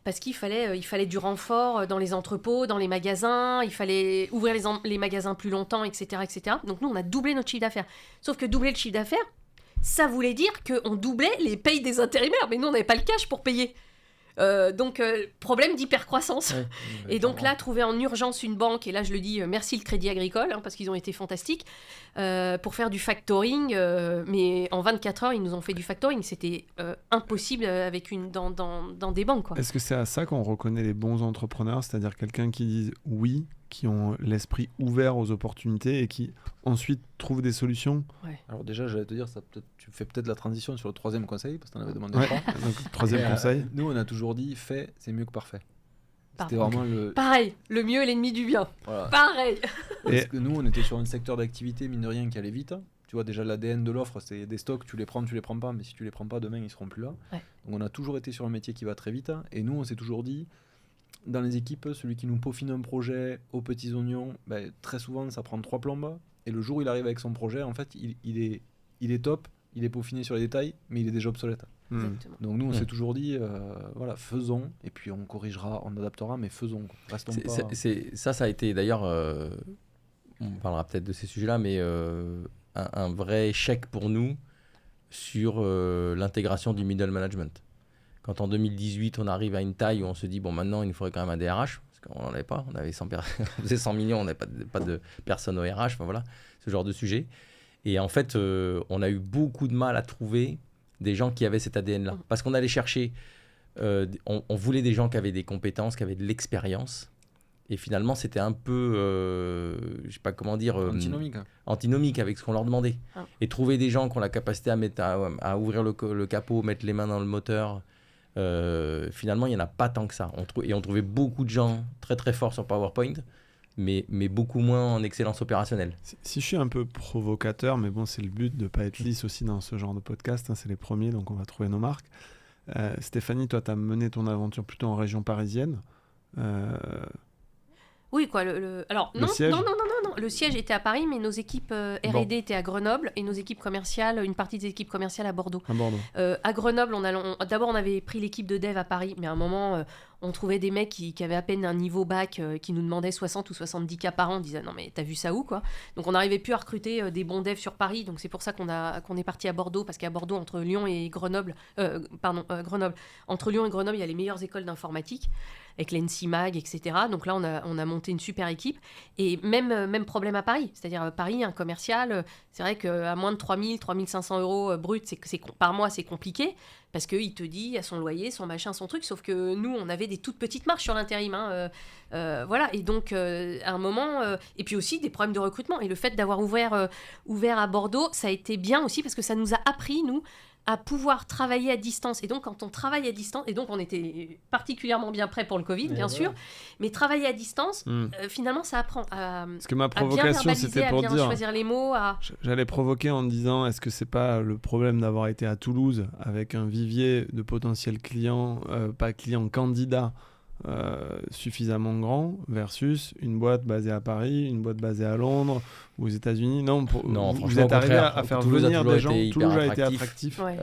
parce qu'il fallait du renfort dans les entrepôts, dans les magasins, il fallait ouvrir les magasins plus longtemps, etc., etc. Donc nous, on a doublé notre chiffre d'affaires. Sauf que doubler le chiffre d'affaires, ça voulait dire qu'on doublait les payes des intérimaires, mais nous, on n'avait pas le cash pour payer. Donc problème d'hypercroissance. Ouais, et donc là, trouver en urgence une banque, et là je le dis, merci le Crédit Agricole, parce qu'ils ont été fantastiques, pour faire du factoring, mais en 24 heures ils nous ont fait du factoring, c'était impossible dans des banques, quoi. Est-ce que c'est à ça qu'on reconnaît les bons entrepreneurs, c'est-à-dire quelqu'un qui dit oui, qui ont l'esprit ouvert aux opportunités et qui ensuite trouvent des solutions? Ouais. Alors déjà, j'allais te dire, tu fais peut-être la transition sur le troisième conseil, parce que tu en avais demandé 3. Donc, troisième conseil. Nous, on a toujours dit, fait, c'est mieux que parfait. C'était vraiment Pareil, le mieux est l'ennemi du bien. Voilà. Pareil. Parce que nous, on était sur un secteur d'activité, mine de rien, qui allait vite. Tu vois, déjà, l'ADN de l'offre, c'est des stocks, tu les prends pas, mais si tu les prends pas, demain, ils seront plus là. Ouais. Donc on a toujours été sur un métier qui va très vite. Et nous, on s'est toujours dit, dans les équipes, celui qui nous peaufine un projet aux petits oignons, très souvent, ça prend 3 plombes. Et le jour où il arrive avec son projet, en fait, il est top, il est peaufiné sur les détails, mais il est déjà obsolète. Exactement. Donc nous, on s'est toujours dit, voilà, faisons, et puis on corrigera, on adaptera, mais faisons. Restons pas... Ça a été d'ailleurs, on parlera peut-être de ces sujets-là, mais un vrai échec pour nous sur l'intégration du middle management. Quand en 2018, on arrive à une taille où on se dit, bon, maintenant, il nous faudrait quand même un DRH, parce qu'on n'en avait pas, on avait 100 on faisait 100 millions, on n'avait pas de personnes au RH, enfin voilà, ce genre de sujet. Et en fait, on a eu beaucoup de mal à trouver des gens qui avaient cet ADN-là. Parce qu'on allait chercher, on voulait des gens qui avaient des compétences, qui avaient de l'expérience. Et finalement, c'était un peu, je ne sais pas comment dire... antinomique avec ce qu'on leur demandait. Ah. Et trouver des gens qui ont la capacité à ouvrir le capot, mettre les mains dans le moteur... finalement, il n'y en a pas tant que ça. On trouvait beaucoup de gens très très forts sur PowerPoint, mais beaucoup moins en excellence opérationnelle. Si je suis un peu provocateur, mais bon, c'est le but de ne pas être lisse aussi dans ce genre de podcast, hein, c'est les premiers, donc on va trouver nos marques. Stéphanie, toi, tu as mené ton aventure plutôt en région parisienne. Oui, quoi. Alors, non, le siège était à Paris, mais nos équipes R&D étaient à Grenoble et nos équipes commerciales, une partie des équipes commerciales à Bordeaux. À Grenoble, d'abord, on avait pris l'équipe de dev à Paris, mais à un moment, on trouvait des mecs qui avaient à peine un niveau bac, qui nous demandaient 60 ou 70 cas par an. On disait, non, mais t'as vu ça où, quoi? Donc, on n'arrivait plus à recruter des bons devs sur Paris. Donc, c'est pour ça qu'on est parti à Bordeaux, parce qu'à Bordeaux, entre Lyon et Grenoble, entre Lyon et Grenoble, il y a les meilleures écoles d'informatique, avec l'ENSIMAG, etc. Donc là, on a monté une super équipe. Et même problème à Paris. C'est-à-dire, Paris, un commercial, c'est vrai qu'à moins de 3 000, 3 500 euros bruts par mois, c'est compliqué. Parce qu'il te dit, il y a son loyer, son machin, son truc. Sauf que nous, on avait des toutes petites marges sur l'intérim. Voilà. Et donc, à un moment... et puis aussi, des problèmes de recrutement. Et le fait d'avoir ouvert à Bordeaux, ça a été bien aussi parce que ça nous a appris, nous, à pouvoir travailler à distance. Et donc, quand on travaille à distance, et donc on était particulièrement bien prêt pour le Covid, bien sûr, mais travailler à distance, finalement, ça apprend à, Parce que ma à bien provocation, verbaliser, c'était à pour bien dire... choisir les mots. J'allais provoquer en disant, est-ce que c'est pas le problème d'avoir été à Toulouse avec un vivier de potentiels clients, pas clients, candidats, suffisamment grand versus une boîte basée à Paris, une boîte basée à Londres ou aux États-Unis. Non, vous êtes arrivé à faire venir des gens. Toulouse a été attractif. Ouais.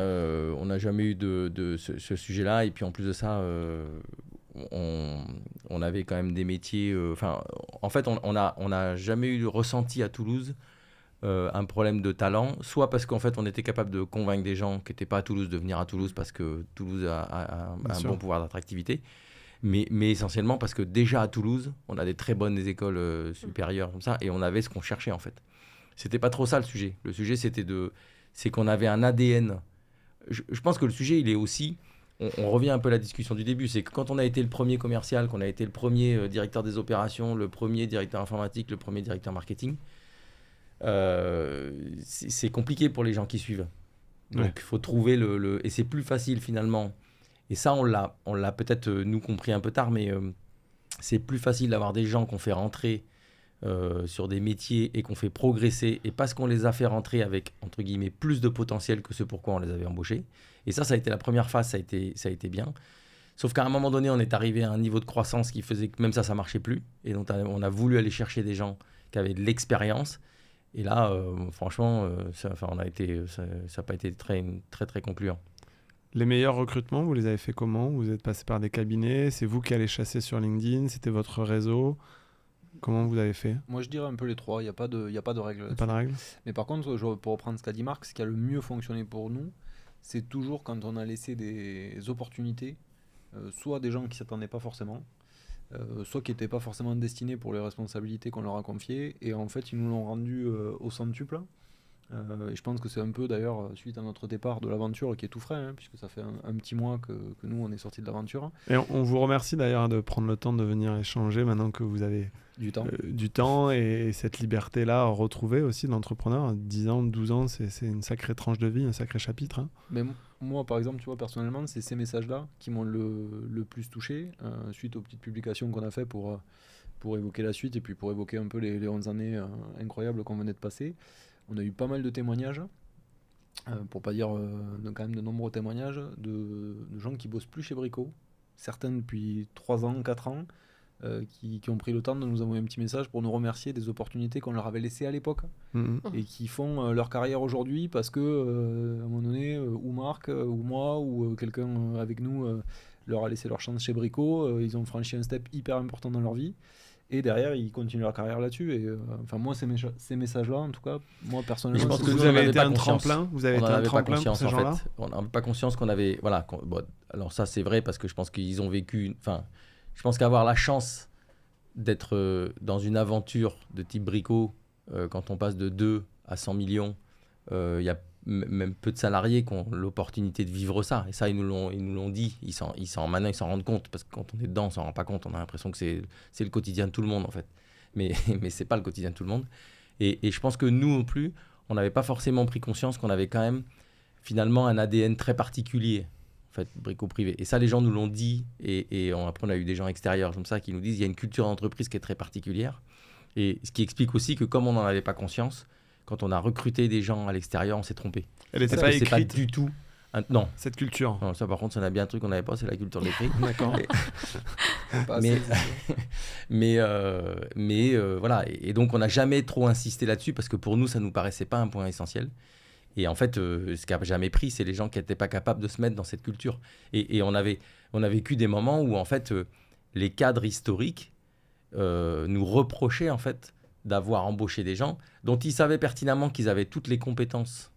On n'a jamais eu de ce sujet-là. Et puis en plus de ça, on avait quand même des métiers. En fait, on n'a jamais eu ressenti à Toulouse un problème de talent, soit parce qu'en fait on était capable de convaincre des gens qui n'étaient pas à Toulouse de venir à Toulouse parce que Toulouse a un bon pouvoir d'attractivité. Mais essentiellement parce que déjà à Toulouse, on a des très bonnes écoles supérieures comme ça, et on avait ce qu'on cherchait en fait. C'était pas trop ça le sujet. Le sujet c'est qu'on avait un ADN. Je pense que le sujet il est aussi, on revient un peu à la discussion du début, c'est que quand on a été le premier commercial, qu'on a été le premier directeur des opérations, le premier directeur informatique, le premier directeur marketing, c'est compliqué pour les gens qui suivent. Donc il faut trouver et c'est plus facile finalement. Et ça, on l'a peut-être, nous, compris un peu tard, mais c'est plus facile d'avoir des gens qu'on fait rentrer sur des métiers et qu'on fait progresser, et parce qu'on les a fait rentrer avec, entre guillemets, plus de potentiel que ce pourquoi on les avait embauchés. Et ça a été la première phase, ça a été bien. Sauf qu'à un moment donné, on est arrivé à un niveau de croissance qui faisait que même ça marchait plus. Et donc, on a voulu aller chercher des gens qui avaient de l'expérience. Et là, franchement, ça n'a pas été très, très, très concluant. Les meilleurs recrutements, vous les avez fait comment ? Vous êtes passé par des cabinets ? C'est vous qui allez chasser sur LinkedIn ? C'était votre réseau ? Comment vous avez fait ? Moi, je dirais un peu les trois. Il n'y a pas de règle. Pas de règle ? Mais par contre, pour reprendre ce qu'a dit Marc, ce qui a le mieux fonctionné pour nous, c'est toujours quand on a laissé des opportunités, soit des gens qui ne s'attendaient pas forcément, soit qui n'étaient pas forcément destinés pour les responsabilités qu'on leur a confiées, et en fait, ils nous l'ont rendu au centuple. Et je pense que c'est un peu d'ailleurs suite à notre départ de l'aventure qui est tout frais, hein, puisque ça fait un petit mois que nous on est sortis de l'aventure. Et on vous remercie d'ailleurs de prendre le temps de venir échanger maintenant que vous avez du temps et cette liberté-là retrouvée aussi de l'entrepreneur. 10 ans, 12 ans, c'est une sacrée tranche de vie, un sacré chapitre. Hein. Mais moi par exemple, tu vois, personnellement, c'est ces messages-là qui m'ont le plus touché, suite aux petites publications qu'on a fait pour évoquer la suite et puis pour évoquer un peu les 11 années incroyables qu'on venait de passer. On a eu pas mal de témoignages, pour pas dire quand même de nombreux témoignages, de gens qui bossent plus chez Brico, certains depuis 3 ans, 4 ans, qui ont pris le temps de nous envoyer un petit message pour nous remercier des opportunités qu'on leur avait laissées à l'époque, et qui font leur carrière aujourd'hui parce que, à un moment donné, ou Marc, ou moi, ou quelqu'un avec nous leur a laissé leur chance chez Brico, ils ont franchi un step hyper important dans leur vie. Et derrière, ils continuent leur carrière là-dessus. Et moi, ces messages-là, en tout cas, moi personnellement, je pense que vous avez été un tremplin. Vous avez été un tremplin pour ces gens-là. On n'avait pas conscience qu'on avait. Voilà. Alors ça, c'est vrai parce que je pense qu'ils ont vécu. Enfin, je pense qu'avoir la chance d'être dans une aventure de type Brico, quand on passe de 2 à 100 millions, il y a même peu de salariés qui ont l'opportunité de vivre ça. Et ça, ils nous l'ont dit. Maintenant, ils s'en rendent compte. Parce que quand on est dedans, on ne s'en rend pas compte. On a l'impression que c'est le quotidien de tout le monde, en fait. Mais ce n'est pas le quotidien de tout le monde. Et je pense que nous non plus, on n'avait pas forcément pris conscience qu'on avait quand même, finalement, un ADN très particulier, en fait, Brico Privé. Et ça, les gens nous l'ont dit. Et après, on a eu des gens extérieurs comme ça qui nous disent qu'il y a une culture d'entreprise qui est très particulière. Et ce qui explique aussi que comme on n'en avait pas conscience, quand on a recruté des gens à l'extérieur, on s'est trompé. Elle n'était pas écrite. C'est pas du tout. Non. Cette culture. Non, ça, par contre, ça n'a bien un truc qu'on n'avait pas, c'est la culture de l'écrit. D'accord. Mais voilà. Et donc, on n'a jamais trop insisté là-dessus parce que pour nous, ça ne nous paraissait pas un point essentiel. Et en fait, ce qui n'a jamais pris, c'est les gens qui n'étaient pas capables de se mettre dans cette culture. Et on a vécu des moments où, en fait, les cadres historiques nous reprochaient, en fait, d'avoir embauché des gens dont ils savaient pertinemment qu'ils avaient toutes les compétences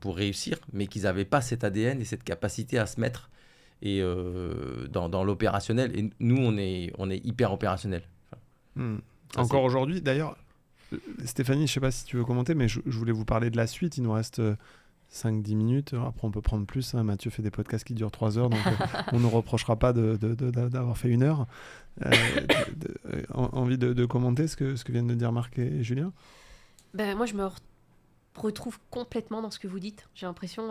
pour réussir, mais qu'ils n'avaient pas cet ADN et cette capacité à se mettre dans l'opérationnel. Et nous, on est hyper opérationnel. Encore aujourd'hui, d'ailleurs, Stéphanie, je ne sais pas si tu veux commenter, mais je voulais vous parler de la suite. Il nous reste 5-10 minutes. Après, on peut prendre plus. Hein. Mathieu fait des podcasts qui durent 3 heures, donc on ne nous reprochera pas d'avoir fait 1 heure. Envie de commenter ce que viennent de dire Marc et Julien ? Moi, je me retrouve complètement dans ce que vous dites. J'ai l'impression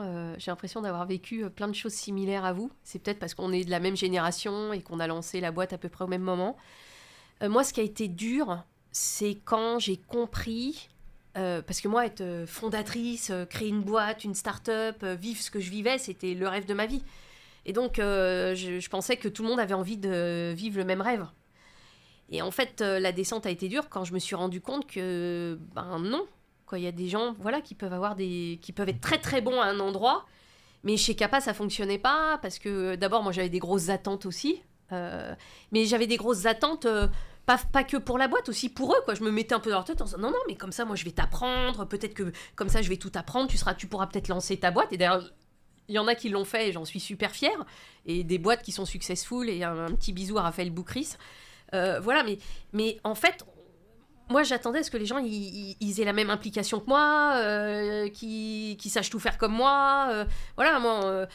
d'avoir vécu plein de choses similaires à vous. C'est peut-être parce qu'on est de la même génération et qu'on a lancé la boîte à peu près au même moment. Moi, ce qui a été dur, c'est quand j'ai compris... parce que moi, être fondatrice, créer une boîte, une start-up, vivre ce que je vivais, c'était le rêve de ma vie. Et donc, je pensais que tout le monde avait envie de vivre le même rêve. Et en fait, la descente a été dure quand je me suis rendu compte que, non. Il y a des gens qui peuvent être très très bons à un endroit, mais chez Kappa, ça fonctionnait pas, parce que d'abord, moi, j'avais des grosses attentes aussi. Mais j'avais des grosses attentes... Pas que pour la boîte, aussi pour eux, quoi. Je me mettais un peu dans leur tête en disant non, mais comme ça, moi, je vais t'apprendre. Peut-être que comme ça, je vais tout apprendre. Tu pourras peut-être lancer ta boîte. Et d'ailleurs, il y en a qui l'ont fait et j'en suis super fière. Et des boîtes qui sont successful. Et un petit bisou à Raphaël Boukris. Mais en fait, moi, j'attendais à ce que les gens ils aient la même implication que moi, qui sachent tout faire comme moi. Moi...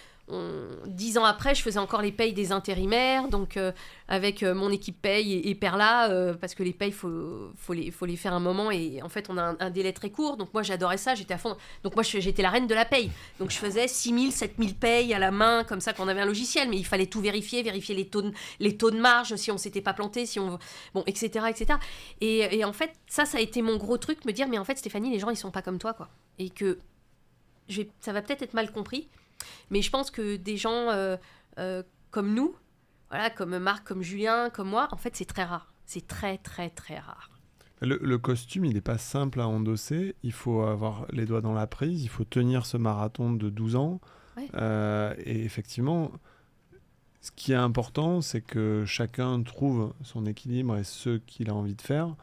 10 ans après, je faisais encore les payes des intérimaires, donc avec mon équipe paye et Perla, parce que les payes, faut les faire un moment, et en fait, on a un délai très court, donc moi, j'adorais ça, j'étais à fond. Donc moi, j'étais la reine de la paye. Donc je faisais 6000, 7000 payes à la main, comme ça, quand on avait un logiciel, mais il fallait tout vérifier les taux de marge, si on s'était pas planté, etc., etc. Et en fait, ça a été mon gros truc, me dire, mais en fait, Stéphanie, les gens, ils sont pas comme toi, quoi. Et que ça va peut-être être mal compris, mais je pense que des gens comme nous, comme Marc, comme Julien, comme moi, en fait, c'est très rare. C'est très, très, très rare. Le costume, il n'est pas simple à endosser. Il faut avoir les doigts dans la prise. Il faut tenir ce marathon de 12 ans. Ouais. Et effectivement, ce qui est important, c'est que chacun trouve son équilibre et ce qu'il a envie de faire.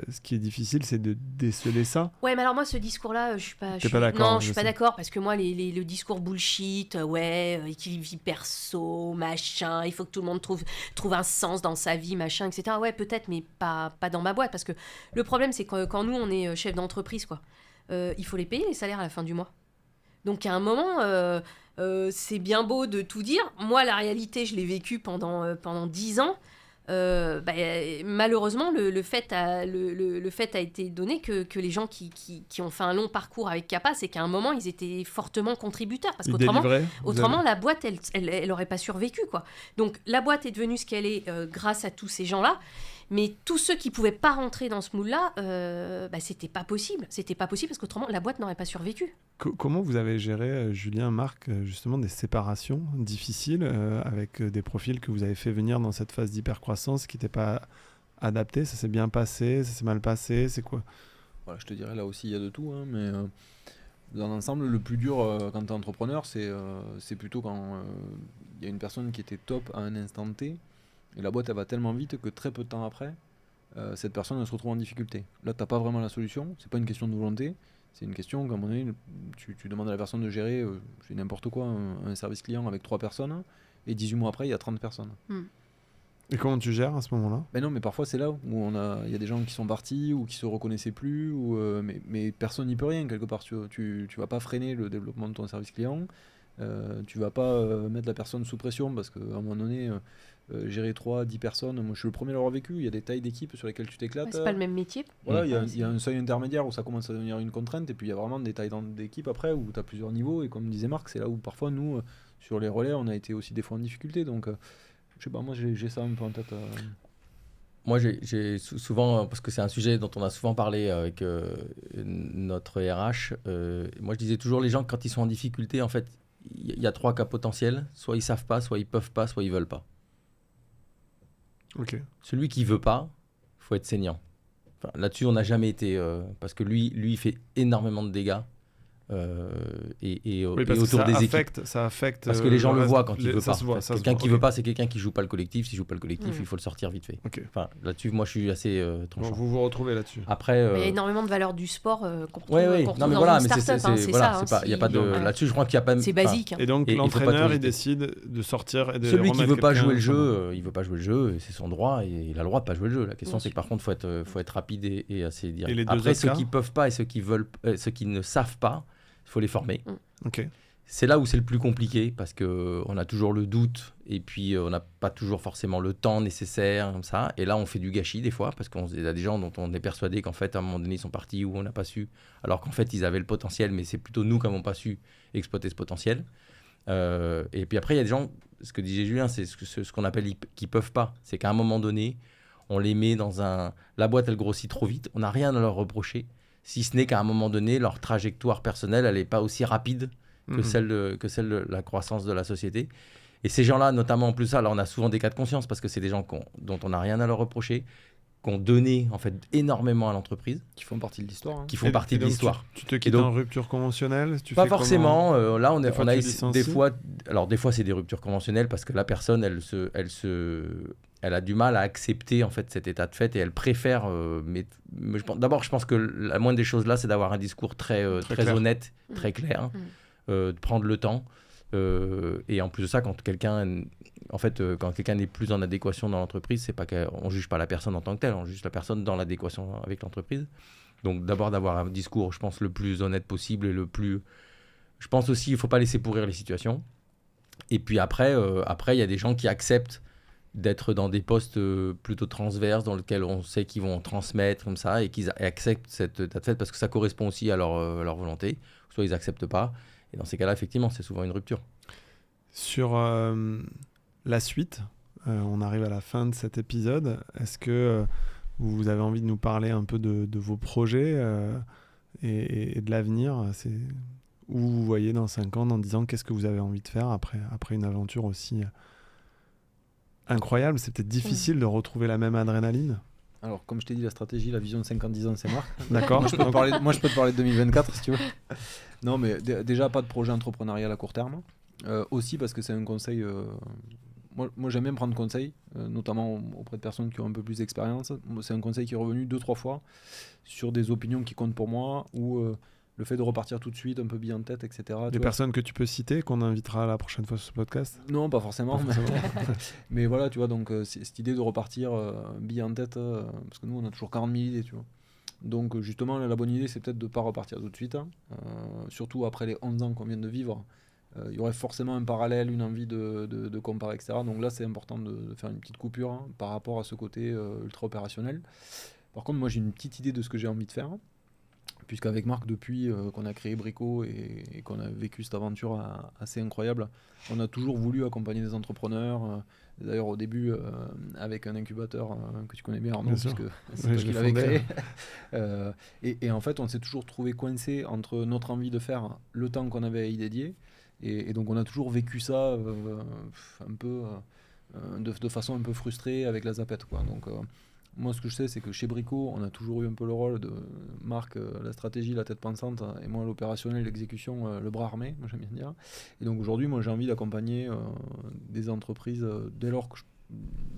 Ce qui est difficile, c'est de déceler ça. Ouais, mais alors moi, ce discours-là, je suis pas d'accord. Non, je suis pas d'accord, parce que moi, le discours bullshit, équilibre vie perso, machin, il faut que tout le monde trouve un sens dans sa vie, machin, etc. Ouais, peut-être, mais pas dans ma boîte, parce que le problème, c'est que quand nous, on est chef d'entreprise, quoi, il faut les payer, les salaires, à la fin du mois. Donc, à un moment, c'est bien beau de tout dire. Moi, la réalité, je l'ai vécue pendant 10 ans. Malheureusement, le fait a été donné que les gens qui ont fait un long parcours avec Kappa, c'est qu'à un moment, ils étaient fortement contributeurs. Parce qu'autrement, la boîte, elle aurait pas survécu, quoi. Donc, la boîte est devenue ce qu'elle est grâce à tous ces gens-là. Mais tous ceux qui pouvaient pas rentrer dans ce moule-là, c'était pas possible. C'était pas possible parce qu'autrement, la boîte n'aurait pas survécu. Comment vous avez géré, Julien, Marc, justement des séparations difficiles avec des profils que vous avez fait venir dans cette phase d'hypercroissance qui n'étaient pas adaptés? Ça s'est bien passé? Ça s'est mal passé? C'est quoi? Voilà, je te dirais, là aussi, il y a de tout. Mais dans l'ensemble, le plus dur quand tu es entrepreneur, c'est plutôt quand il y a une personne qui était top à un instant T. Et la boîte, elle va tellement vite que très peu de temps après, cette personne elle se retrouve en difficulté. Là, tu n'as pas vraiment la solution. C'est pas une question de volonté. C'est une question qu'à un moment donné, tu demandes à la personne de gérer, je fais n'importe quoi, un service client avec 3 personnes. Et 18 mois après, il y a 30 personnes. Et comment tu gères à ce moment-là? Ben non, mais parfois, c'est là où il y a des gens qui sont partis ou qui se reconnaissaient plus. Mais personne n'y peut rien, quelque part. Tu vas pas freiner le développement de ton service client. Tu vas pas mettre la personne sous pression parce qu'à un moment donné... gérer 10 personnes, moi je suis le premier à l'avoir vécu, il y a des tailles d'équipe sur lesquelles tu t'éclates. C'est pas le même métier. Voilà, il y a un seuil intermédiaire où ça commence à devenir une contrainte, et puis il y a vraiment des tailles d'équipe après où tu as plusieurs niveaux, et comme disait Marc, c'est là où parfois nous, sur les relais, on a été aussi des fois en difficulté, donc je sais pas, moi j'ai ça un peu en tête. Moi j'ai souvent, parce que c'est un sujet dont on a souvent parlé avec notre RH, moi je disais toujours, les gens quand ils sont en difficulté, en fait, il y a 3 cas potentiels, soit ils savent pas, soit ils peuvent pas, soit ils veulent pas. Okay. Celui qui veut pas, faut être saignant. Enfin, là-dessus, on n'a jamais été... parce que lui, il fait énormément de dégâts. Et autour des équipes. Ça affecte... Parce que les gens le voient quand il veut pas. Quelqu'un qui veut pas, c'est quelqu'un qui joue pas le collectif. S'il joue pas le collectif, il faut le sortir vite fait. Okay. Enfin, là-dessus, moi, je suis assez tranchant. Bon, vous vous retrouvez là-dessus. Après, il y a énormément de valeurs du sport qu'on retrouve, non, mais voilà, mais c'est y a pas de... Là-dessus, je crois qu'il y a pas... C'est basique. Et donc, l'entraîneur, il décide de sortir et de celui qui veut pas jouer le jeu, il veut pas jouer le jeu, c'est son droit, et il a le droit de pas jouer le jeu. La question, c'est que par contre, faut être rapide et assez direct. Après, ceux qui peuvent pas et ceux qui ne savent pas, il faut les former. Okay. c'est là où c'est le plus compliqué parce qu'on a toujours le doute et puis on n'a pas toujours forcément le temps nécessaire comme ça. Et là, on fait du gâchis des fois parce qu'il y a des gens dont on est persuadé qu'en fait, à un moment donné, ils sont partis ou on n'a pas su. Alors qu'en fait, ils avaient le potentiel, mais c'est plutôt nous qui n'avons pas su exploiter ce potentiel. Et puis après, il y a des gens, ce que disait Julien, c'est ce qu'on appelle qui ne peuvent pas. C'est qu'à un moment donné, on les met dans un... La boîte, elle grossit trop vite. On n'a rien à leur reprocher, si ce n'est qu'à un moment donné, leur trajectoire personnelle, elle n'est pas aussi rapide que celle de la croissance de la société. Et ces gens-là, notamment en plus ça, là on a souvent des cas de conscience parce que c'est des gens dont on n'a rien à leur reprocher, qui ont donné en fait énormément à l'entreprise. Qui font partie de l'histoire. Hein. Qui font partie de l'histoire. Tu te quittes en rupture conventionnelle pas forcément. Là, on a des fois... Alors des fois, c'est des ruptures conventionnelles parce que la personne, elle a du mal à accepter en fait cet état de fait et elle préfère. D'abord, je pense que la moindre des choses là, c'est d'avoir un discours très honnête, très clair, de prendre le temps. Et en plus de ça, quand quelqu'un n'est plus en adéquation dans l'entreprise, c'est pas qu'on juge pas la personne en tant que telle, on juge la personne dans l'adéquation avec l'entreprise. Donc d'abord d'avoir un discours, je pense, le plus honnête possible et le plus. Je pense aussi, il faut pas laisser pourrir les situations. Et puis après, il y a des gens qui acceptent d'être dans des postes plutôt transverses dans lesquels on sait qu'ils vont transmettre comme ça et qu'ils acceptent cette état de fait parce que ça correspond aussi à leur volonté. Soit ils n'acceptent pas. Et dans ces cas-là, effectivement, c'est souvent une rupture. Sur la suite, on arrive à la fin de cet épisode. Est-ce que vous avez envie de nous parler un peu de vos projets et de l'avenir? Où vous voyez dans 5 ans, dans 10 ans, qu'est-ce que vous avez envie de faire après une aventure aussi incroyable? C'est peut-être difficile de retrouver la même adrénaline. Alors, comme je t'ai dit, la stratégie, la vision de 50-10 ans, c'est Marc. D'accord. Moi, je peux te parler de 2024, si tu veux. Non, mais déjà, pas de projet entrepreneurial à court terme. Aussi parce que c'est un conseil... Moi, j'aime bien prendre conseil, notamment auprès de personnes qui ont un peu plus d'expérience. C'est un conseil qui est revenu 2-3 fois sur des opinions qui comptent pour moi ou... le fait de repartir tout de suite, un peu bille en tête, etc. Des personnes que tu peux citer, qu'on invitera la prochaine fois sur ce podcast? Non, pas forcément. Mais voilà, tu vois, donc cette idée de repartir bille en tête, parce que nous, on a toujours 40 000 idées, tu vois. Donc justement, la bonne idée, c'est peut-être de ne pas repartir tout de suite. Surtout après les 11 ans qu'on vient de vivre. Il y aurait forcément un parallèle, une envie de comparer, etc. Donc là, c'est important de faire une petite coupure par rapport à ce côté ultra opérationnel. Par contre, moi, j'ai une petite idée de ce que j'ai envie de faire. Puisqu'avec Marc, depuis qu'on a créé Brico et qu'on a vécu cette aventure assez incroyable, on a toujours voulu accompagner des entrepreneurs. D'ailleurs, au début, avec un incubateur que tu connais bien, Arnaud, puisque c'est toi qui l'avais créé. Et en fait, on s'est toujours trouvé coincé entre notre envie de faire le temps qu'on avait à y dédier. Et donc, on a toujours vécu ça un peu de façon un peu frustrée avec la zapette, quoi. Donc, moi, ce que je sais, c'est que chez Brico, on a toujours eu un peu le rôle de Marc, la stratégie, la tête pensante, et moi, l'opérationnel, l'exécution, le bras armé, moi, j'aime bien dire. Et donc, aujourd'hui, moi, j'ai envie d'accompagner des entreprises dès lors que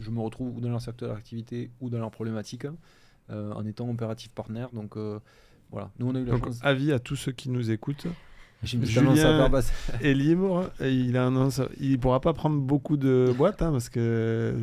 je me retrouve ou dans leur secteur d'activité ou dans leurs problématiques, en étant opératif partenaire. Donc, voilà. Nous, on a eu la chance. Avis à tous ceux qui nous écoutent. J'ai une petite annonce à faire passer. Est libre, et il ne pourra pas prendre beaucoup de boîtes, parce que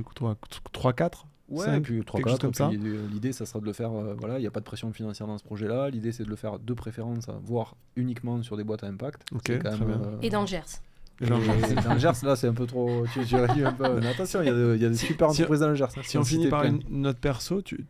3-4. Ouais, 5, et puis 3-4 comme ça. L'idée, ça sera de le faire, voilà, il n'y a pas de pression financière dans ce projet-là. L'idée, c'est de le faire de préférence, voire uniquement sur des boîtes à impact. Ok, très bien. Et dans le Gers. Dans le Gers, là, c'est un peu trop... Tu réduis un peu. Mais attention, il y a des super entreprises dans le Gers. Si on finit par une note perso, tu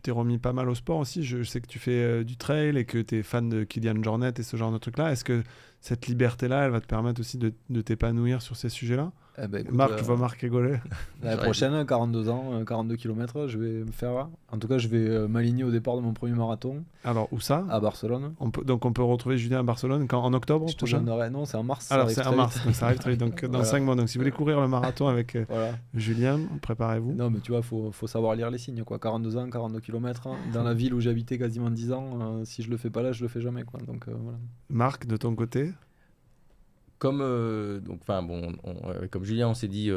t'es remis pas mal au sport aussi. Je sais que tu fais du trail et que tu es fan de Kylian Jornet et ce genre de trucs-là. Est-ce que cette liberté-là, elle va te permettre aussi de t'épanouir sur ces sujets-là? Écoute, Marc, tu vois Marc rigoler. La prochaine, 42 ans, 42 km, je vais me faire... En tout cas, je vais m'aligner au départ de mon premier marathon. Alors, où ça? À Barcelone. Donc, on peut retrouver Julien à Barcelone en octobre prochain? Non, c'est en mars. Alors, c'est en mars, donc ça arrive très vite. Donc, dans 5 mois. Donc, si vous voulez courir le marathon avec Julien, préparez-vous. Non, mais tu vois, faut savoir lire les signes, quoi. 42 ans, 42 km, dans la ville où j'habitais quasiment 10 ans, si je le fais pas là, je le fais jamais, quoi. Donc, voilà. Marc, de ton côté? Comme Julien, on s'est dit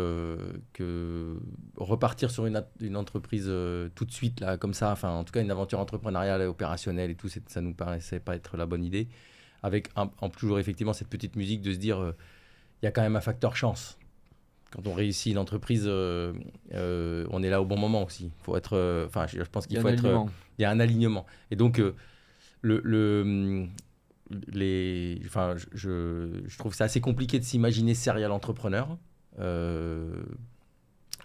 que repartir sur une entreprise tout de suite, là, comme ça, enfin, en tout cas, une aventure entrepreneuriale et opérationnelle et tout, ça nous paraissait pas être la bonne idée. Avec toujours effectivement cette petite musique de se dire, il y a quand même un facteur chance. Quand on réussit une entreprise, on est là au bon moment aussi. Faut être, je pense qu'il faut être. Il y a un alignement. Et donc je trouve que c'est assez compliqué de s'imaginer serial entrepreneur.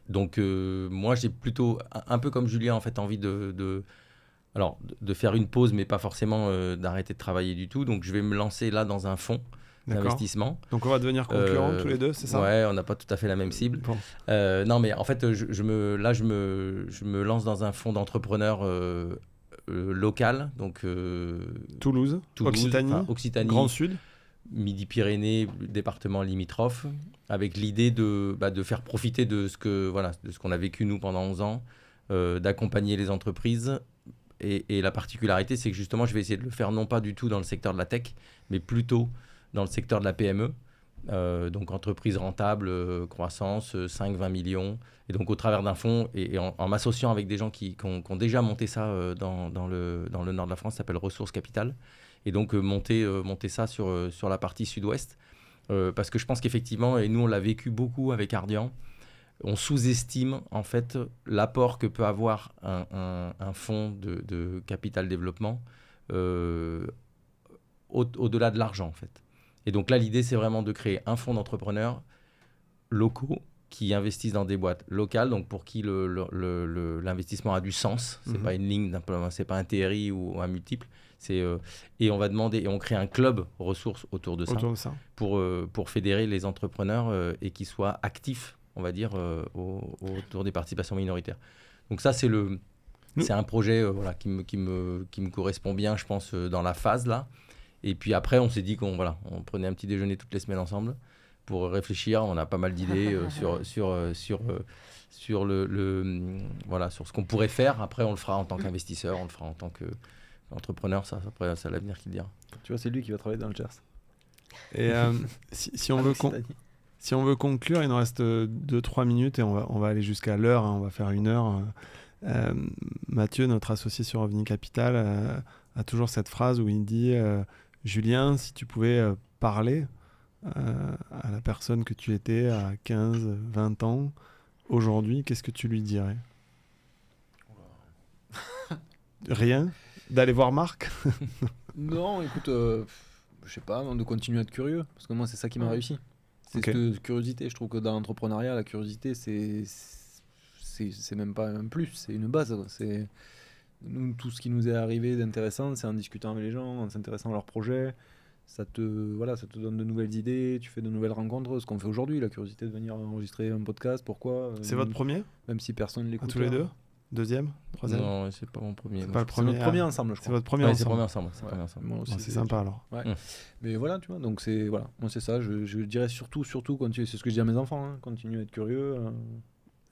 Donc, moi, j'ai plutôt, un peu comme Julien, en fait, envie de faire une pause, mais pas forcément d'arrêter de travailler du tout. Donc, je vais me lancer là dans un fonds d'investissement. Donc, on va devenir concurrents tous les deux, c'est ça? Ouais, on n'a pas tout à fait la même cible. Bon. Non, mais en fait, je me lance dans un fonds d'entrepreneurs local, donc Toulouse, Occitanie, Grand Sud, Midi-Pyrénées, département limitrophe, avec l'idée de faire profiter de ce qu'on a vécu nous pendant 11 ans, d'accompagner les entreprises. Et la particularité, c'est que justement, je vais essayer de le faire non pas du tout dans le secteur de la tech, mais plutôt dans le secteur de la PME. Donc entreprise rentable, croissance, 5-20 millions. Et donc au travers d'un fonds, et en m'associant avec des gens qui ont déjà monté ça dans le nord de la France, ça s'appelle Ressources Capital. Et donc monter ça sur la partie sud-ouest. Parce que je pense qu'effectivement, et nous on l'a vécu beaucoup avec Ardian, on sous-estime en fait l'apport que peut avoir un fonds de capital développement au-delà de l'argent en fait. Et donc là, l'idée, c'est vraiment de créer un fonds d'entrepreneurs locaux qui investissent dans des boîtes locales, donc pour qui l'investissement a du sens. C'est pas une ligne, c'est pas un TRI ou un multiple. Et on va demander, et on crée un club ressources autour de ça. Pour fédérer les entrepreneurs et qu'ils soient actifs, on va dire, autour des participations minoritaires. Donc ça, c'est un projet qui me correspond bien, je pense, dans la phase là. Et puis après, on s'est dit qu'on prenait un petit déjeuner toutes les semaines ensemble pour réfléchir. On a pas mal d'idées sur ce qu'on pourrait faire. Après, on le fera en tant qu'investisseur, on le fera en tant qu'entrepreneur. Ça, après, c'est l'avenir qui le dira. Tu vois, c'est lui qui va travailler dans le Gers. Et si on veut conclure, il nous reste 2-3 minutes et on va aller jusqu'à l'heure. On va faire 1 heure. Mathieu, notre associé sur Revenu Capital, a toujours cette phrase où il dit Julien, si tu pouvais parler à la personne que tu étais à 15, 20 ans, aujourd'hui, qu'est-ce que tu lui dirais? Rien? D'aller voir Marc? Non, écoute, je sais pas, de continuer à être curieux, parce que moi, c'est ça qui m'a réussi. C'est cette curiosité. Je trouve que dans l'entrepreneuriat, la curiosité, c'est même pas un plus, c'est une base. Nous, tout ce qui nous est arrivé d'intéressant, c'est en discutant avec les gens, en s'intéressant à leurs projets. Ça te donne de nouvelles idées, tu fais de nouvelles rencontres. Ce qu'on fait aujourd'hui, la curiosité de venir enregistrer un podcast, pourquoi C'est votre premier? Même si personne ne l'écoute. À tous les deux? Deuxième? Troisième? Non, c'est pas mon premier. C'est pas le premier. C'est notre premier ensemble, je crois. C'est votre premier ensemble. C'est premier ensemble. Moi aussi, c'est sympa alors. Ouais. Mais voilà, tu vois, donc c'est moi c'est ça. Je dirais surtout continuer. C'est ce que je dis à mes enfants. Continue à être curieux.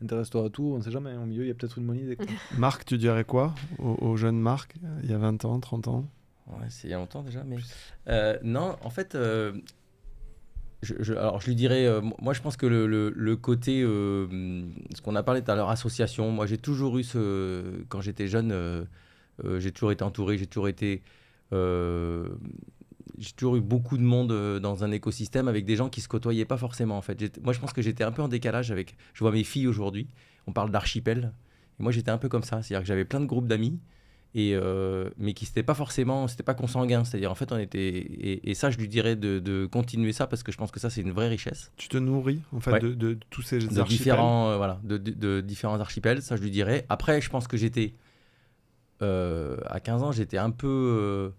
Intéresse-toi à tout, on ne sait jamais. Au milieu, il y a peut-être une bonne idée. Marc, tu dirais quoi au jeune Marc, il y a 20 ans, 30 ans? Ouais, c'est il y a longtemps déjà, mais non, en fait, alors je lui dirais, moi je pense que le côté, ce qu'on a parlé tout à l'heure, association, moi j'ai toujours eu quand j'étais jeune, j'ai toujours été entouré, j'ai toujours eu beaucoup de monde dans un écosystème avec des gens qui se côtoyaient pas forcément en fait. Moi je pense que j'étais un peu en décalage avec, je vois mes filles aujourd'hui, on parle d'archipel, et moi j'étais un peu comme ça, c'est-à-dire que j'avais plein de groupes d'amis, mais qui c'était pas consanguin, c'est-à-dire en fait on était, et ça je lui dirais de continuer ça parce que je pense que ça c'est une vraie richesse. Tu te nourris en fait de tous ces archipels. De différents archipels, ça je lui dirais. Après je pense que j'étais à 15 ans j'étais un peu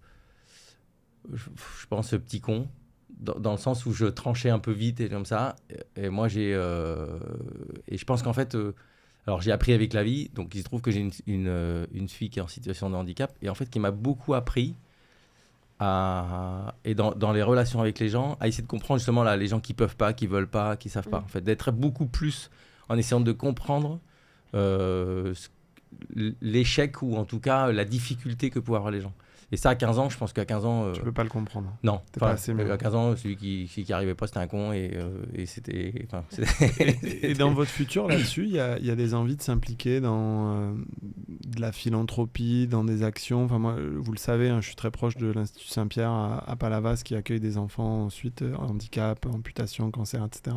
je pense petit con dans le sens où je tranchais un peu vite et comme ça, et moi et je pense qu'en fait alors j'ai appris avec la vie, donc il se trouve que j'ai une fille qui est en situation de handicap et en fait qui m'a beaucoup appris et dans les relations avec les gens, à essayer de comprendre justement là, les gens qui peuvent pas, qui veulent pas, qui savent pas, en fait, d'être beaucoup plus en essayant de comprendre l'échec ou en tout cas la difficulté que peuvent avoir les gens. Et ça, à 15 ans, je pense qu'à 15 ans... Tu peux pas le comprendre. Non. T'es pas assez à 15 ans, celui qui arrivait pas, c'était un con et c'était... Et dans votre futur, là-dessus, il y a des envies de s'impliquer dans de la philanthropie, dans des actions. Enfin, moi, vous le savez, je suis très proche de l'Institut Saint-Pierre à Palavas qui accueille des enfants ensuite, handicap, amputation, cancer, etc.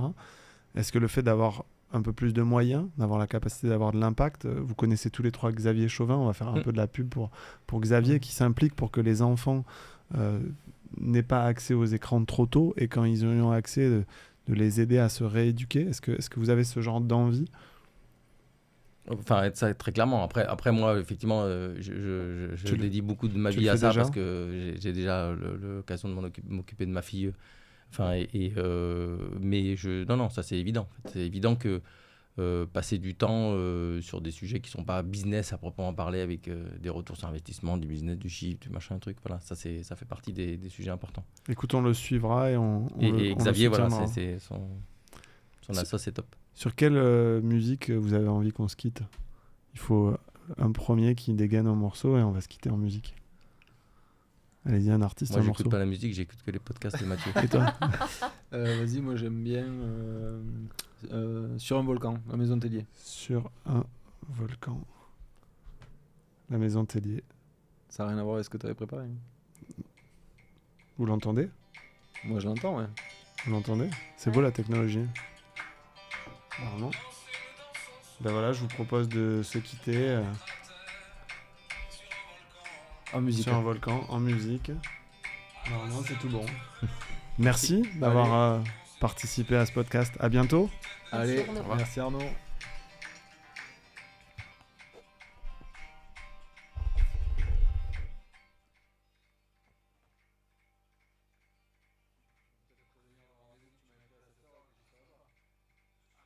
Est-ce que le fait d'avoir un peu plus de moyens, d'avoir la capacité d'avoir de l'impact. Vous connaissez tous les trois Xavier Chauvin, on va faire un peu de la pub pour Xavier qui s'implique pour que les enfants n'aient pas accès aux écrans trop tôt et quand ils ont accès, de les aider à se rééduquer. Est-ce que vous avez ce genre d'envie ? Enfin, ça, très clairement. Après moi, effectivement, je dédie beaucoup de ma vie à ça déjà parce que j'ai déjà l'occasion de m'occuper de ma fille. Enfin, mais non, ça c'est évident. En fait. C'est évident que passer du temps sur des sujets qui ne sont pas business à proprement parler, avec des retours sur investissement, du business, du chiffre, du machin, truc, voilà, ça fait partie des sujets importants. Écoute, on le suivra et on Xavier, le voilà, soutiendra. c'est son assaut, c'est top. Sur quelle musique vous avez envie qu'on se quitte ? Il faut un premier qui dégaine un morceau et on va se quitter en musique. Allez-y, un artiste, Moi, un j'écoute morceau. pas la musique, j'écoute que les podcasts de Mathieu. Et toi ? Vas-y, moi j'aime bien Sur un volcan, la maison Tellier. Sur un volcan. La maison Tellier. Ça n'a rien à voir avec ce que tu avais préparé. Vous l'entendez ? Moi je l'entends, ouais. Vous l'entendez ? C'est beau la technologie. Vraiment. Ben voilà, je vous propose de se quitter En musique. sur un volcan, en musique. Normalement, c'est tout bon. Merci d'avoir participé à ce podcast. À bientôt. Allez, Merci Arnaud. merci Arnaud.